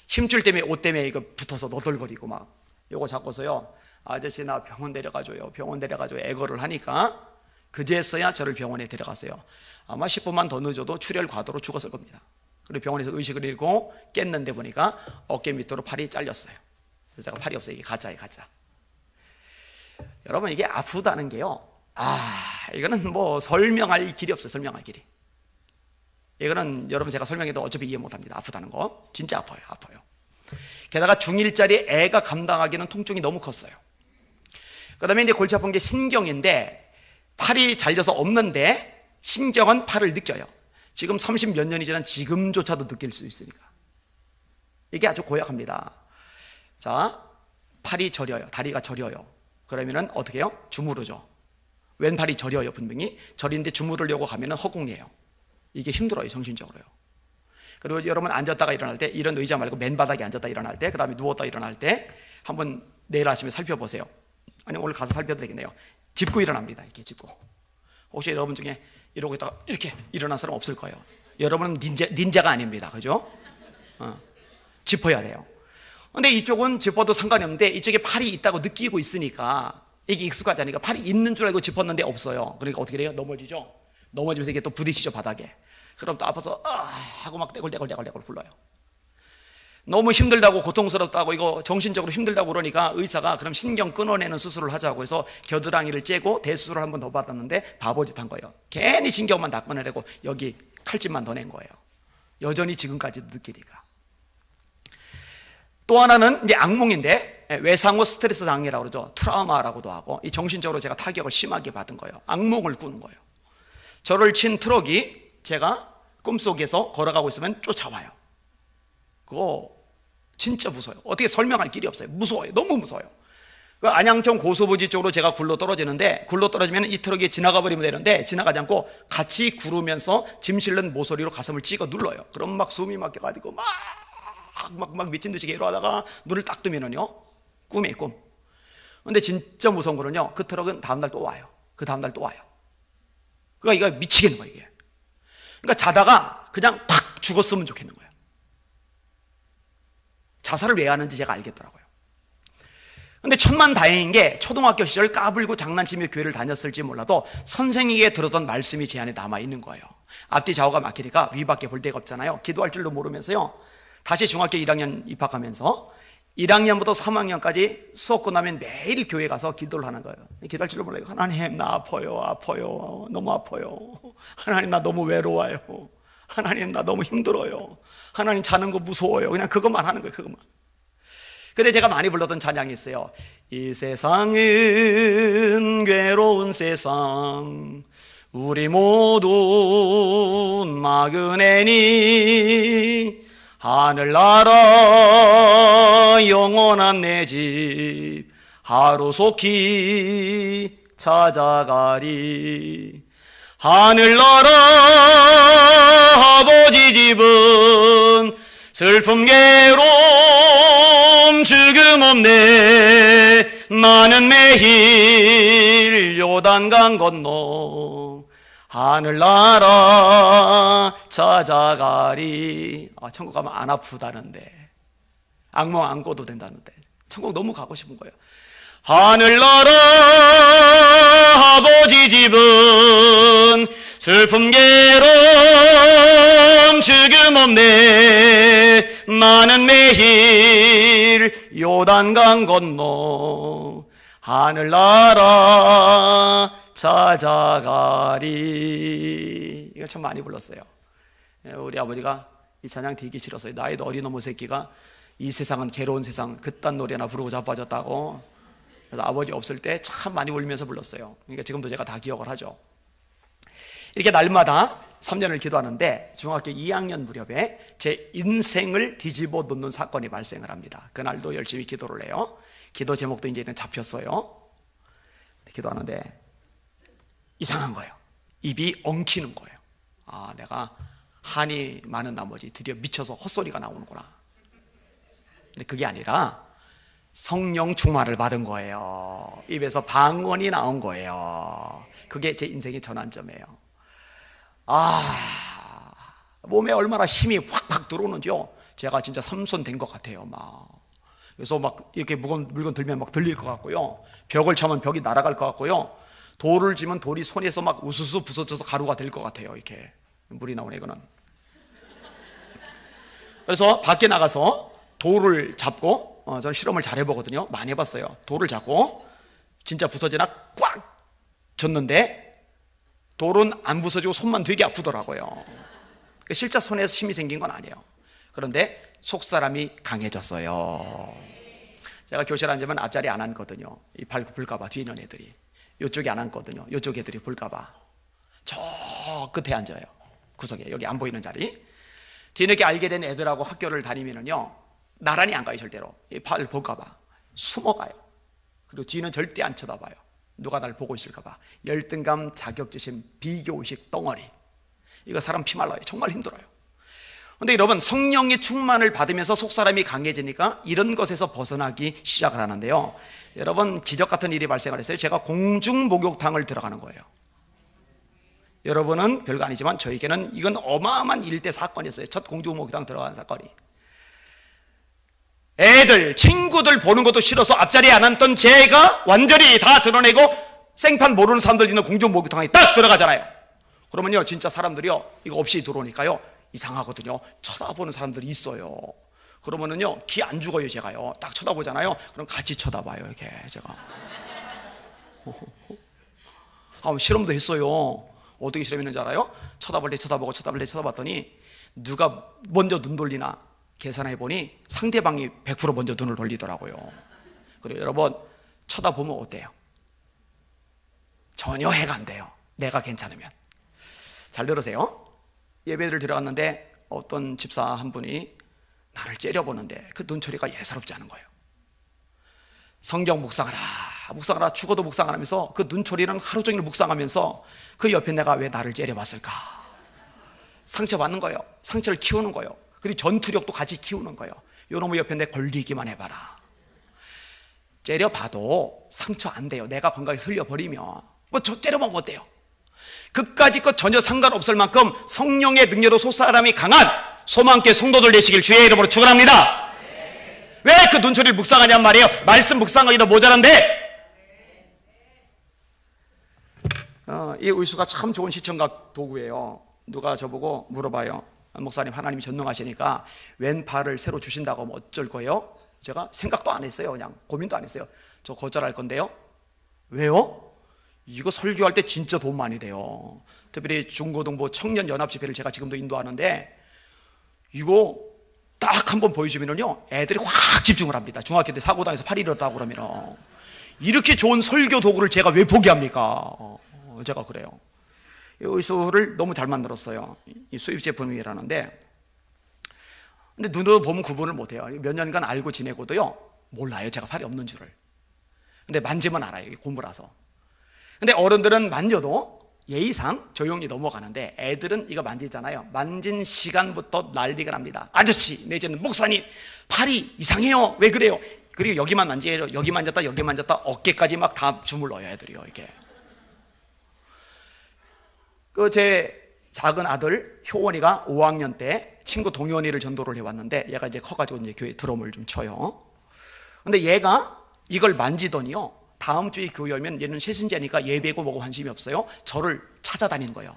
힘줄 때문에 옷 때문에 이거 붙어서 너덜거리고 막, 요거 잡고서요, 아저씨 나 병원 데려가줘요, 병원 데려가줘요 애거를 하니까 그제서야 저를 병원에 데려갔어요. 아마 10분만 더 늦어도 출혈 과도로 죽었을 겁니다. 그리고 병원에서 의식을 잃고 깼는데 보니까 어깨 밑으로 팔이 잘렸어요. 그래서 제가 팔이 없어요. 이게 가짜예요, 가짜. 여러분, 이게 아프다는 게요, 이거는 뭐 설명할 길이 없어요. 설명할 길이. 이거는 여러분 제가 설명해도 어차피 이해 못합니다. 아프다는 거 진짜 아파요. 게다가 중1짜리 애가 감당하기는 통증이 너무 컸어요. 그 다음에 이제 골치 아픈 게 신경인데, 팔이 잘려서 없는데 신경은 팔을 느껴요. 지금 30 몇 년이 지난 지금조차도 느낄 수 있으니까. 이게 아주 고약합니다. 자, 팔이 저려요. 다리가 저려요. 그러면은 어떻게 해요? 주무르죠. 왼팔이 저려요. 분명히 저린데 주무르려고 가면은 허공이에요. 이게 힘들어요, 정신적으로요. 그리고 여러분 앉았다가 일어날 때, 이런 의자 말고 맨바닥에 앉았다 일어날 때, 그 다음에 누웠다 일어날 때 한번 내일 아침에 살펴보세요. 아니, 오늘 가서 살펴도 되겠네요. 짚고 일어납니다. 이렇게 짚고. 혹시 여러분 중에 이러고 있다가 이렇게 일어난 사람 없을 거예요. 여러분은 닌자가 아닙니다. 그죠? 짚어야 돼요. 근데 이쪽은 짚어도 상관이 없는데, 이쪽에 팔이 있다고 느끼고 있으니까, 이게 익숙하지 않으니까 팔이 있는 줄 알고 짚었는데 없어요. 그러니까 어떻게 돼요? 넘어지죠? 넘어지면서 이게 또 부딪히죠, 바닥에. 그럼 또 아파서 하고 막 떼굴떼굴 굴러요. 너무 힘들다고 고통스럽다고 이거 정신적으로 힘들다고 그러니까 의사가 그럼 신경 끊어내는 수술을 하자고 해서 겨드랑이를 째고 대수술을 한 번 더 받았는데 바보짓 한 거예요. 괜히 신경만 다 끊어내고 여기 칼집만 더 낸 거예요. 여전히 지금까지도 느끼니까. 또 하나는 이제 악몽인데 외상후 스트레스 장애라고 그러죠. 트라우마라고도 하고 이 정신적으로 제가 타격을 심하게 받은 거예요. 악몽을 꾸는 거예요. 저를 친 트럭이 제가 꿈속에서 걸어가고 있으면 쫓아와요. 그거 진짜 무서워요. 어떻게 설명할 길이 없어요. 무서워요. 너무 무서워요. 그 안양청 고수부지 쪽으로 제가 굴러 떨어지는데 굴러 떨어지면 이 트럭이 지나가 버리면 되는데 지나가지 않고 같이 구르면서 짐 실는 모서리로 가슴을 찍어 눌러요. 그럼 막 숨이 막혀가지고 막 미친 듯이 괴로워하다가 눈을 딱 뜨면은요 꿈이에요, 꿈. 근데 진짜 무서운 거는요 그 트럭은 다음날 또 와요. 그 다음날 또 와요. 그러니까 이거 미치겠는 거예요, 이게. 그러니까 자다가 그냥 팍 죽었으면 좋겠는 거예요. 자살을 왜 하는지 제가 알겠더라고요. 근데 천만다행인 게 초등학교 시절 까불고 장난치며 교회를 다녔을지 몰라도 선생님에게 들었던 말씀이 제 안에 남아있는 거예요. 앞뒤 좌우가 막히니까 위밖에 볼 데가 없잖아요. 기도할 줄도 모르면서요 다시 중학교 1학년 입학하면서 1학년부터 3학년까지 수업 끝나면 매일 교회 가서 기도를 하는 거예요. 기도할 줄도 몰라요. 하나님 나 아파요 너무 아파요. 하나님 나 너무 외로워요. 하나님 나 너무 힘들어요. 하나님 자는 거 무서워요. 그냥 그것만 하는 거예요, 그것만. 근데 제가 많이 불렀던 찬양이 있어요. 이 세상은 괴로운 세상 우리 모두 나그네니 하늘나라 영원한 내 집 하루속히 찾아가리. 하늘나라 아버지 집은 슬픔 괴로움 죽음 없네. 나는 매일 요단강 건너 하늘나라 찾아가리. 천국 가면 안 아프다는데, 악몽 안 꿔도 된다는데 천국 너무 가고 싶은 거예요. 하늘나라 아버지 집은 슬픔 괴로움 죽음 없네. 나는 매일 요단강 건너 하늘나라 찾아가리. 이거 참 많이 불렀어요. 우리 아버지가 이 찬양 되게 싫었어요. 나이도 어린 놈의 새끼가 이 세상은 괴로운 세상 그딴 노래나 부르고 자빠졌다고. 그래서 아버지 없을 때 참 많이 울면서 불렀어요. 그러니까 지금도 제가 다 기억을 하죠. 이렇게 날마다 3년을 기도하는데 중학교 2학년 무렵에 제 인생을 뒤집어 놓는 사건이 발생을 합니다. 그날도 열심히 기도를 해요. 기도 제목도 이제는 잡혔어요. 기도하는데 이상한 거예요. 입이 엉키는 거예요. 내가 한이 많은 나머지 드디어 미쳐서 헛소리가 나오는구나. 근데 그게 아니라 성령 충만을 받은 거예요. 입에서 방언이 나온 거예요. 그게 제 인생의 전환점이에요. 몸에 얼마나 힘이 확확 들어오는지요. 제가 진짜 삼손 된 것 같아요. 그래서 막 이렇게 무거운 물건 들면 막 들릴 것 같고요. 벽을 차면 벽이 날아갈 것 같고요. 돌을 지면 돌이 손에서 막 우수수 부서져서 가루가 될 것 같아요. 이렇게 물이 나오네 이거는. 그래서 밖에 나가서 돌을 잡고 저는 실험을 잘 해보거든요. 많이 해봤어요. 돌을 잡고 진짜 부서지나 꽉 졌는데 돌은 안 부서지고 손만 되게 아프더라고요. 실제 손에 힘이 생긴 건 아니에요. 그런데 속사람이 강해졌어요. 제가 교실 앉으면 앞자리 안 앉거든요. 이 발 불까봐 뒤에 있는 애들이. 이쪽에 안 앉거든요. 이쪽 애들이 볼까봐 저 끝에 앉아요. 구석에 여기 안 보이는 자리. 뒤늦게 알게 된 애들하고 학교를 다니면은요 나란히 안 가요. 절대로 이 발 볼까봐 숨어가요. 그리고 뒤는 절대 안 쳐다봐요. 누가 날 보고 있을까봐. 열등감, 자격지심, 비교의식 덩어리. 이거 사람 피 말라요. 정말 힘들어요. 그런데 여러분 성령의 충만을 받으면서 속사람이 강해지니까 이런 것에서 벗어나기 시작을 하는데요. 여러분 기적 같은 일이 발생을 했어요. 제가 공중 목욕탕을 들어가는 거예요. 여러분은 별거 아니지만 저에게는 이건 어마어마한 일대 사건이었어요. 첫 공중 목욕탕 들어가는 사건이. 애들, 친구들 보는 것도 싫어서 앞자리에 안 앉던 제가 완전히 다 드러내고 생판 모르는 사람들 있는 공중 목욕탕에 딱 들어가잖아요. 그러면요 진짜 사람들이요 이거 없이 들어오니까요 이상하거든요. 쳐다보는 사람들이 있어요. 그러면은요 기 안 죽어요. 제가요 딱 쳐다보잖아요. 그럼 같이 쳐다봐요 이렇게 제가. 실험도 했어요. 어떻게 실험했는지 알아요? 쳐다볼 때 쳐다봤더니 누가 먼저 눈 돌리나 계산해 보니 상대방이 100% 먼저 눈을 돌리더라고요. 그리고 여러분 쳐다보면 어때요? 전혀 해가 안 돼요. 내가 괜찮으면. 잘 들으세요. 예배를 드려갔는데 어떤 집사 한 분이 나를 째려보는데 그 눈초리가 예사롭지 않은 거예요. 성경 묵상하라 죽어도 묵상 안 하면서 그 눈초리는 하루 종일 묵상하면서 그 옆에 내가 왜 나를 째려봤을까? 상처받는 거예요. 상처를 키우는 거예요. 그리고 전투력도 같이 키우는 거예요. 요놈의 옆에 내 걸리기만 해봐라. 째려봐도 상처 안 돼요. 내가 건강에 흘려버리면 뭐 저 째려보면 어때요? 그까짓 것 전혀 상관없을 만큼 성령의 능력으로 속사람이 강한 소망교회 성도들 되시길 주의 이름으로 축원합니다. 왜 그 눈초리를 묵상하냔 말이에요. 말씀 묵상하기도 모자란데. 이 의수가 참 좋은 시청각 도구예요. 누가 저보고 물어봐요. 목사님 하나님이 전능하시니까 왼팔을 새로 주신다고 하면 어쩔 거예요? 제가 생각도 안 했어요. 그냥 고민도 안 했어요. 저 거절할 건데요. 왜요? 이거 설교할 때 진짜 돈 많이 돼요. 특별히 중고등부 청년연합집회를 제가 지금도 인도하는데 이거 딱 한번 보여주면요 애들이 확 집중을 합니다. 중학교 때 사고당해서 팔이 잃었다고 그러면 이렇게 좋은 설교 도구를 제가 왜 포기합니까? 제가 그래요. 이 의수를 너무 잘 만들었어요. 이 수입 제품이라는데 근데 눈으로 보면 구분을 못해요. 몇 년간 알고 지내고도요 몰라요. 제가 팔이 없는 줄을. 근데 만지면 알아요. 이게 고무라서. 근데 어른들은 만져도 예의상 조용히 넘어가는데 애들은 이거 만지잖아요. 만진 시간부터 난리가 납니다. 아저씨 내지는 목사님 팔이 이상해요. 왜 그래요? 그리고 여기만 만져요. 여기 만졌다 여기 만졌다 어깨까지 막 다 주물러요 애들이요. 이게 그 제 작은 아들 효원이가 5학년 때 친구 동현이를 전도를 해왔는데 얘가 이제 커가지고 이제 교회 드럼을 좀 쳐요. 근데 얘가 이걸 만지더니요 다음 주에 교회 오면 얘는 세신자니까 예배고 뭐고 관심이 없어요. 저를 찾아다니는 거예요.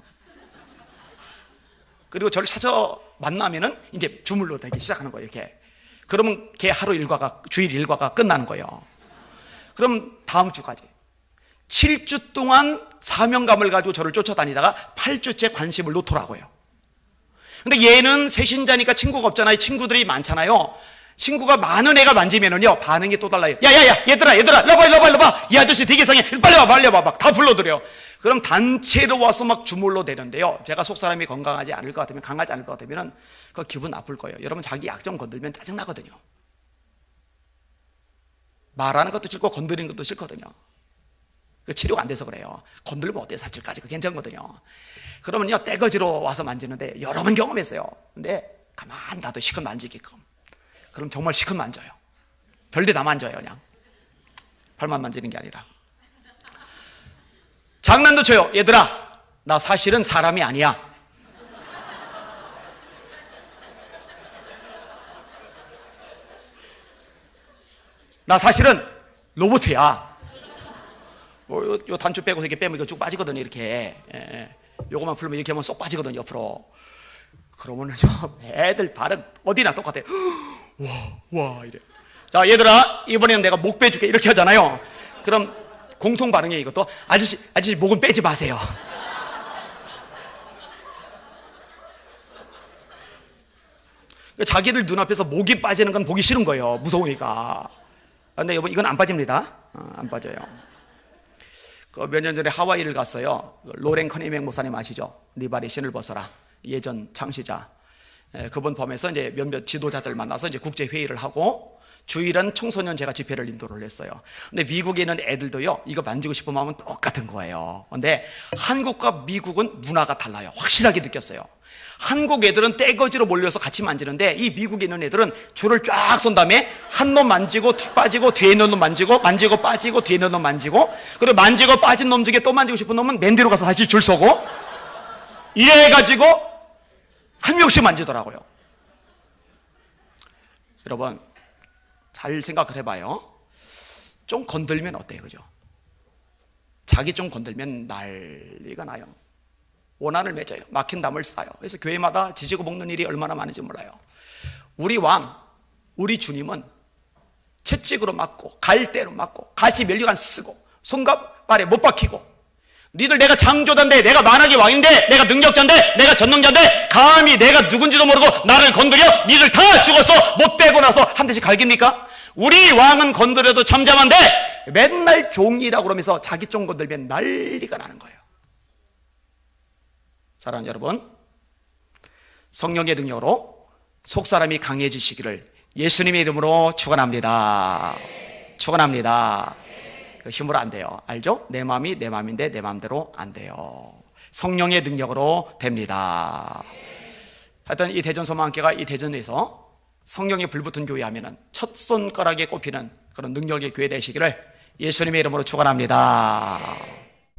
그리고 저를 찾아 만나면은 이제 주물러 대기 시작하는 거예요. 이렇게. 그러면 걔 하루 일과가 주일 일과가 끝나는 거예요. 그럼 다음 주까지 7주 동안 사명감을 가지고 저를 쫓아다니다가 8주째 관심을 놓더라고요. 근데 얘는 세신자니까 친구가 없잖아요. 친구들이 많잖아요. 친구가 많은 애가 만지면은요 반응이 또 달라요. 야야야 얘들아 일로봐 이 아저씨 되게 이상해. 빨리 와봐 막 다 불러들여요. 그럼 단체로 와서 막 주물러 대는데요 제가 속사람이 건강하지 않을 것 같으면 강하지 않을 것 같으면은 그 기분 나쁠 거예요. 여러분 자기 약점 건들면 짜증나거든요. 말하는 것도 싫고 건드리는 것도 싫거든요. 그 치료가 안 돼서 그래요. 건들면 어때요? 사실까지 그 괜찮거든요. 그러면요 떼거지로 와서 만지는데 여러 번 경험했어요. 근데 가만 놔도 시컷 만지게끔. 그럼 정말 시컷 만져요. 별데 다 만져요. 그냥 팔만 만지는 게 아니라. 장난도 쳐요. 얘들아 나 사실은 사람이 아니야. 나 사실은 로봇이야. 요 단추 빼고 이렇게 빼면 이거 쭉 빠지거든요. 이렇게 요거만 풀면 이렇게 하면 쏙 빠지거든요. 옆으로. 그러면은 저 애들 반응 어디나 똑같아요. 와 이래. 자 얘들아 이번에는 내가 목 빼줄게 이렇게 하잖아요. 그럼 공통 반응이에요. 이것도 아저씨 목은 빼지 마세요. 자기들 눈앞에서 목이 빠지는 건 보기 싫은 거예요. 무서우니까. 근데 여러분 이건 안 빠집니다. 안 빠져요. 그 몇 년 전에 하와이를 갔어요. 로렌 커니맥 목사님 아시죠? 네 발에 신을 벗어라. 예전 창시자. 그분 보면서 이제 몇몇 지도자들 만나서 이제 국제 회의를 하고 주일은 청소년 제가 집회를 인도를 했어요. 근데 미국에 있는 애들도요 이거 만지고 싶으면 하면 똑같은 거예요. 근데 한국과 미국은 문화가 달라요. 확실하게 느꼈어요. 한국 애들은 떼거지로 몰려서 같이 만지는데 이 미국에 있는 애들은 줄을 쫙 선 다음에 한 놈 만지고 빠지고 뒤에 있는 놈 만지고 빠지고 뒤에 있는 놈 만지고 그리고 만지고 빠진 놈 중에 또 만지고 싶은 놈은 맨 뒤로 가서 다시 줄 서고 이래가지고 한 명씩 만지더라고요. 여러분 잘 생각을 해봐요. 좀 건들면 어때요? 그죠? 자기 좀 건들면 난리가 나요. 원한을 맺어요. 막힌 담을 쌓아요. 그래서 교회마다 지지고 볶는 일이 얼마나 많은지 몰라요. 우리 왕 우리 주님은 채찍으로 맞고 갈대로 맞고 가시 면류관 쓰고 손가발에 못 박히고 니들 내가 창조자인데 내가 만왕의 왕인데 내가 능력자인데 내가 전능자인데 감히 내가 누군지도 모르고 나를 건드려 니들 다 죽었어 못 빼고 나서 한 대씩 갈깁니까? 우리 왕은 건드려도 잠잠한데 맨날 종이라고 그러면서 자기 종 건들면 난리가 나는 거예요. 사랑하는 여러분, 성령의 능력으로 속사람이 강해지시기를 예수님의 이름으로 축원합니다. 축원합니다. 그 힘으로 안 돼요. 알죠? 내 마음이 내 마음인데 내 마음대로 안 돼요. 성령의 능력으로 됩니다. 하여튼 이 대전소망교회가 이 대전에서 성령이 불붙은 교회 하면은 첫 손가락에 꼽히는 그런 능력의 교회 되시기를 예수님의 이름으로 축원합니다.